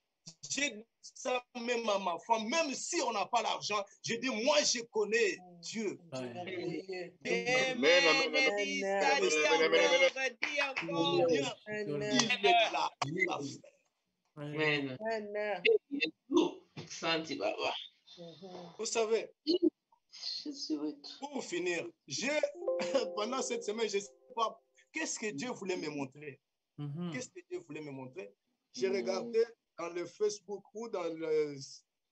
J'ai dit ça même à ma femme, même si on n'a pas l'argent, je dis moi je connais Dieu. Il est là, il a fait. Amen. Vous savez, pour finir, pendant cette semaine, je ne sais pas qu'est-ce que Dieu voulait me montrer. Qu'est-ce que Dieu voulait me montrer? J'ai regardé dans le Facebook ou dans le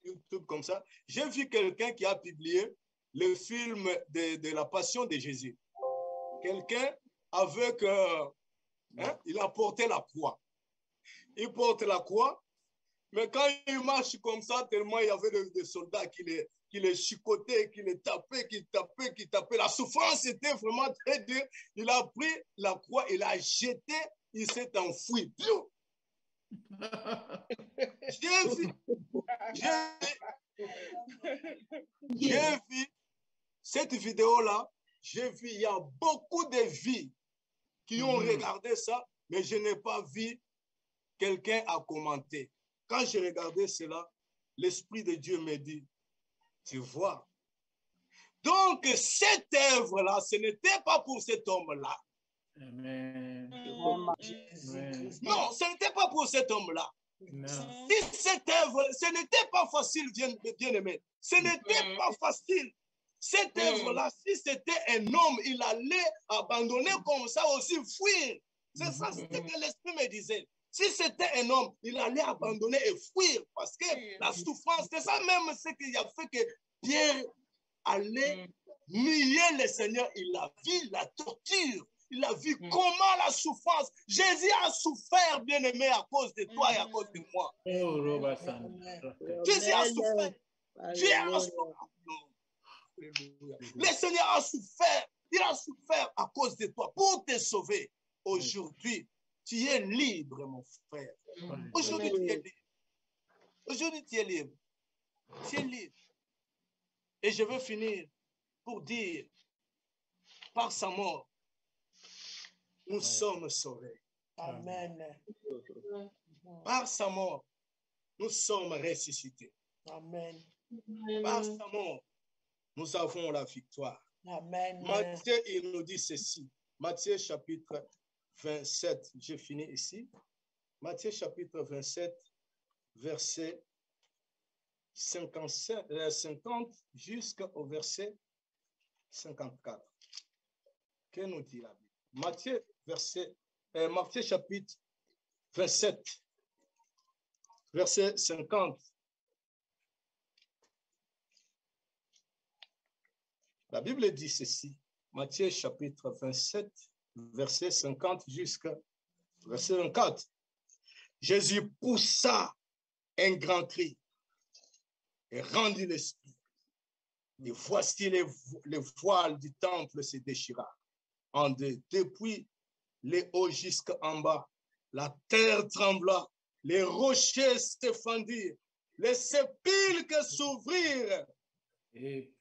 YouTube comme ça, j'ai vu quelqu'un qui a publié le film de la Passion de Jésus. Quelqu'un avec, il a porté la croix. Il porte la croix, mais quand il marche comme ça, tellement il y avait des soldats qui les chicotaient, qui les tapaient, qui tapaient. La souffrance était vraiment très dure. Il a pris la croix, il l'a jeté, il s'est enfui. J'ai vu cette vidéo-là, j'ai vu, il y a beaucoup de vies qui ont regardé ça, mais je n'ai pas vu quelqu'un à commenter. Quand j'ai regardé cela, l'Esprit de Dieu me dit, tu vois. Donc, cette œuvre-là, ce n'était pas pour cet homme-là. Amen. Non, ce n'était pas pour cet homme-là. Si cette œuvre, ce n'était pas facile, bien aimé. Ce n'était pas facile. Cette œuvre-là, si c'était un homme, il allait abandonner comme ça aussi, fuir. C'est ça ce que l'Esprit me disait. Si c'était un homme, il allait abandonner et fuir parce que la souffrance, c'est ça même ce qui a fait que Pierre allait nier le Seigneur. Il a vu la torture. Il a vu comment la souffrance. Jésus a souffert, bien-aimé, à cause de toi et à cause de moi. Jésus a souffert. Dieu a souffert. Le Seigneur a souffert. Il a souffert à cause de toi pour te sauver. Aujourd'hui, tu es libre, mon frère. Aujourd'hui, tu es libre. Aujourd'hui, tu es libre. Tu es libre. Et je veux finir pour dire, par sa mort, nous sommes sauvés. Amen. Par sa mort, nous sommes ressuscités. Amen. Par sa mort, nous avons la victoire. Amen. Matthieu, il nous dit ceci. Matthieu chapitre 27, j'ai fini ici. Matthieu chapitre 27, verset 50 jusqu'au verset 54. Que nous dit la Bible? Matthieu chapitre 27, verset 50. La Bible dit ceci, Matthieu chapitre 27, verset 50 jusqu'à verset 24. Jésus poussa un grand cri et rendit l'esprit. Et voici les voiles du temple se déchira en deux, depuis les hauts jusqu'en bas. La terre trembla, les rochers se fendirent, les sépulcres s'ouvrirent. Et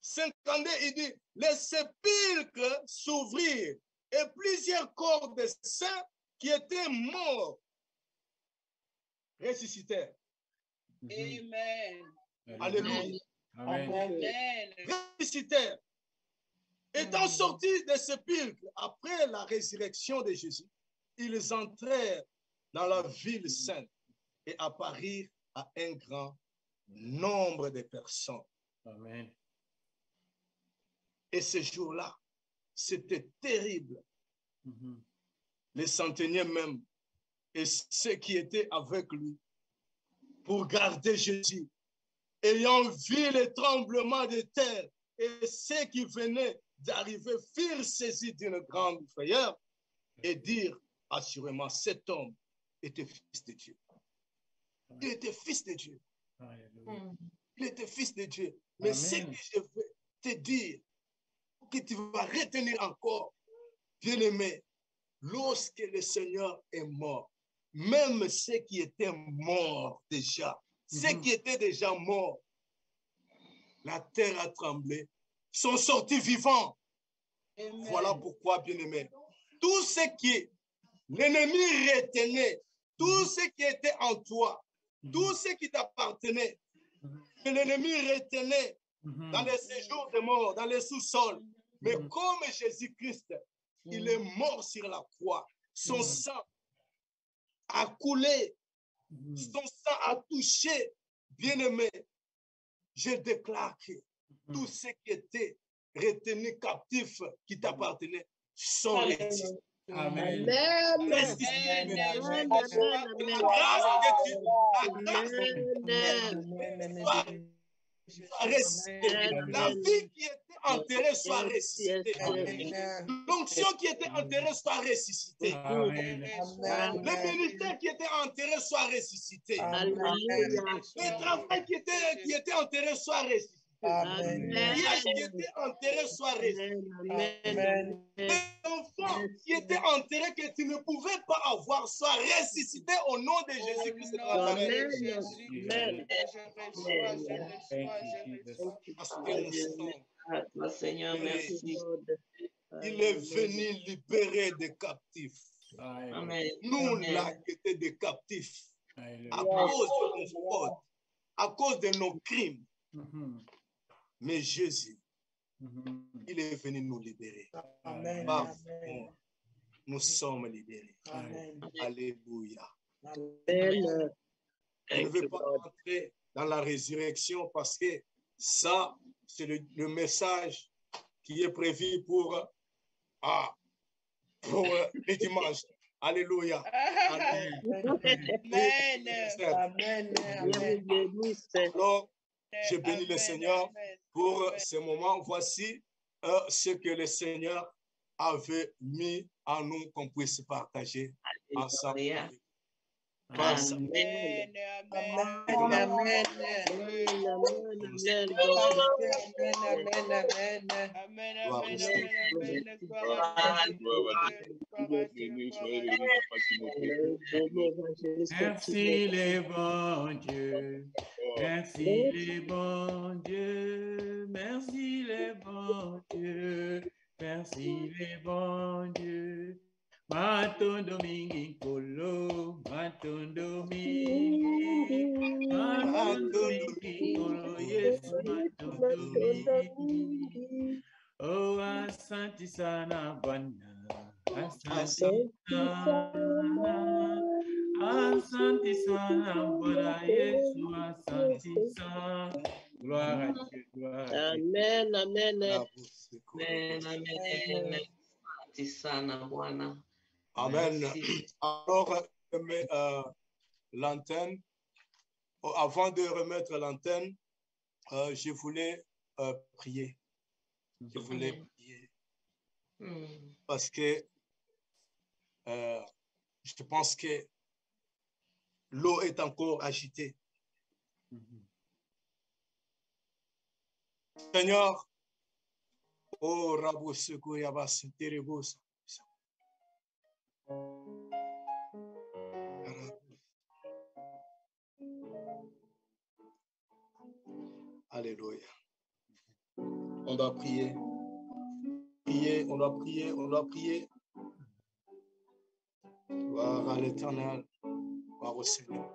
52, il dit, les sépulcres s'ouvrirent et plusieurs corps de saints qui étaient morts ressuscitèrent. Amen. Alléluia. Amen. Ressuscitèrent. Étant sortis des sépulcres après la résurrection de Jésus, ils entrèrent dans la ville sainte et apparurent à un grand nombre de personnes. Amen. Et ce jour-là, c'était terrible. Les centeniers même et ceux qui étaient avec lui pour garder Jésus, ayant vu les tremblements de terre et ceux qui venaient d'arriver, furent saisis d'une grande frayeur et dirent assurément, cet homme était fils de Dieu. Il était fils de Dieu. Il était fils de Dieu. Mais ce que je veux te dire, que tu vas retenir encore, bien-aimé, lorsque le Seigneur est mort, même ceux qui étaient morts déjà, ceux qui étaient déjà morts, la terre a tremblé, sont sortis vivants. Amen. Voilà pourquoi, bien-aimé, tout ce qui l'ennemi retenait, tout ce qui était en toi, tout ce qui t'appartenait, que l'ennemi retenait dans les séjours de mort, dans les sous-sols. Mais comme Jésus-Christ, il est mort sur la croix, son sang a coulé, son sang a touché, bien-aimé, je déclare que tous ceux qui étaient retenus captifs, qui t'appartenaient, sont restés. Amen. La grâce de Dieu, soit ressuscitée. La vie qui était enterrée soit ressuscitée. L'onction qui était enterrée soit ressuscitée. Le ministère qui était enterré soit ressuscité. Le travail qui était enterré soit ressuscité. L'IH qui était enterré soit ressuscité. L'enfant qui était enterré que tu ne pouvais pas avoir soit ressuscité au nom de Jésus-Christ de Nazareth. Il est venu libérer des captifs. Nous, là, qui étions des captifs, à cause de nos fautes, à cause de nos crimes. Mais Jésus, il est venu nous libérer. Par foi, nous sommes libérés. Alléluia. Je ne vais pas entrer dans la résurrection parce que ça, c'est le message qui est prévu pour les dimanches. Alléluia. Amen. Alors, je bénis le Seigneur pour ce moment. Voici ce que le Seigneur avait mis en nous qu'on puisse partager ensemble. Amen. Merci les bons dieux. Merci les bons dieux. Merci les bons dieux. Merci les bons dieux. Maton Domingue Colo, Maton Domingue, Maton Domingue Colo, yes, Maton Domingue. Oh, Asanti Sana Bwana, Asanti Sana, Asanti Sana Bwana, yes, Asanti Sana. Gloire à Dieu, gloire à Dieu. Amen, amen, amen, amen. Asanti Sana Bwana. Amen. Alors, je mets l'antenne. Avant de remettre l'antenne, je voulais prier. Je voulais prier. Parce que je pense que l'eau est encore agitée. Seigneur, oh Rabo Sekou Yabas Terebos. Alléluia. On doit prier. Prier, on doit prier, on doit prier. Gloire à l'Éternel. Gloire au Seigneur.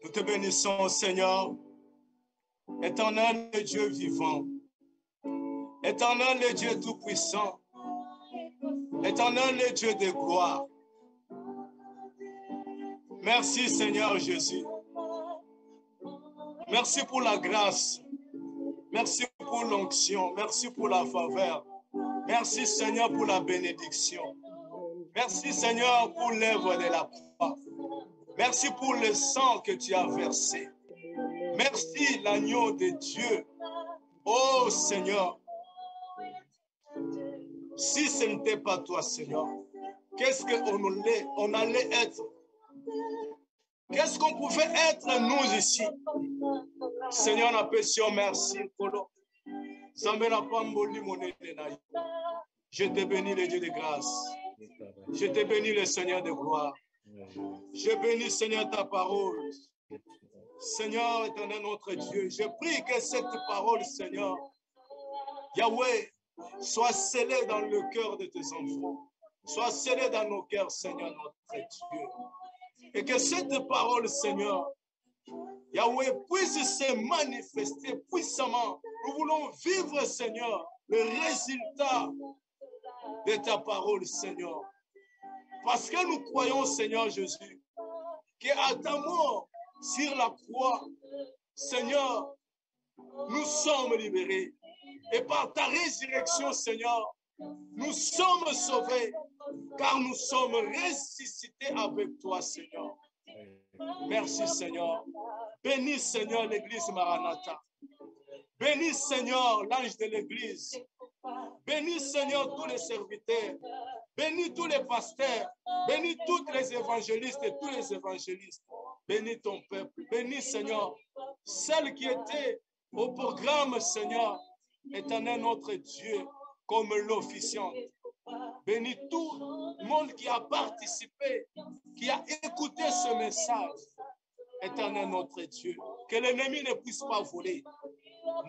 Nous te bénissons, Seigneur, éternel Dieu vivant, éternel Dieu tout-puissant. Éternel Dieu de gloire. Merci Seigneur Jésus. Merci pour la grâce. Merci pour l'onction. Merci pour la faveur. Merci Seigneur pour la bénédiction. Merci Seigneur pour l'œuvre de la croix. Merci pour le sang que tu as versé. Merci l'agneau de Dieu. Oh Seigneur, si ce n'était pas toi Seigneur, qu'est-ce qu'on allait être? Qu'est-ce qu'on pouvait être nous ici? Seigneur, n'apprécions merci. Je te bénis le Dieu de grâce. Je te bénis le Seigneur de gloire. Je bénis Seigneur ta parole. Seigneur éternel notre Dieu, je prie que cette parole Seigneur, Yahweh, soit scellée dans le cœur de tes enfants. Soit scellée dans nos cœurs Seigneur notre Dieu. Et que cette parole Seigneur, Yahweh, puisse se manifester puissamment. Nous voulons vivre Seigneur le résultat de ta parole Seigneur. Parce que nous croyons Seigneur Jésus, qu'à ta mort sur la croix, Seigneur, nous sommes libérés. Et par ta résurrection, Seigneur, nous sommes sauvés, car nous sommes ressuscités avec toi, Seigneur. Merci, Seigneur. Bénis, Seigneur, l'église Maranatha. Bénis, Seigneur, l'ange de l'église. Bénis, Seigneur, tous les serviteurs. Bénis tous les pasteurs. Bénis tous les évangélistes et tous les évangélistes. Bénis ton peuple. Bénis, Seigneur, celle qui était au programme, Seigneur, éternel notre Dieu, comme l'officiante. Bénis tout le monde qui a participé, qui a écouté ce message. Éternel notre Dieu, que l'ennemi ne puisse pas voler.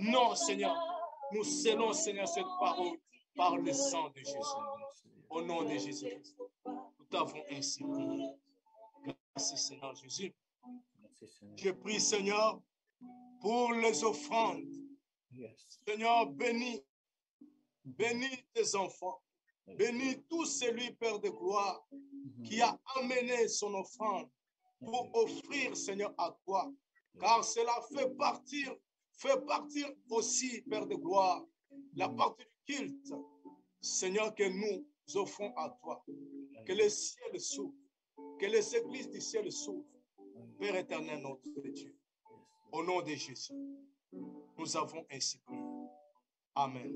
Non, Seigneur, nous scellons, Seigneur, cette parole par le sang de Jésus. Au nom de Jésus-Christ, nous t'avons ainsi prié. Merci, Seigneur Jésus. Je prie, Seigneur, pour les offrandes. Seigneur, bénis tes enfants. Bénis tout celui, Père de gloire, qui a amené son offrande pour offrir, Seigneur, à toi. Car cela fait partir aussi, Père de gloire, la partie du culte, Seigneur, que nous offrons à toi. Que le ciel s'ouvre, que les églises du ciel s'ouvrent. Père éternel, notre Dieu, au nom de Jésus, nous avons ainsi prié. Amen.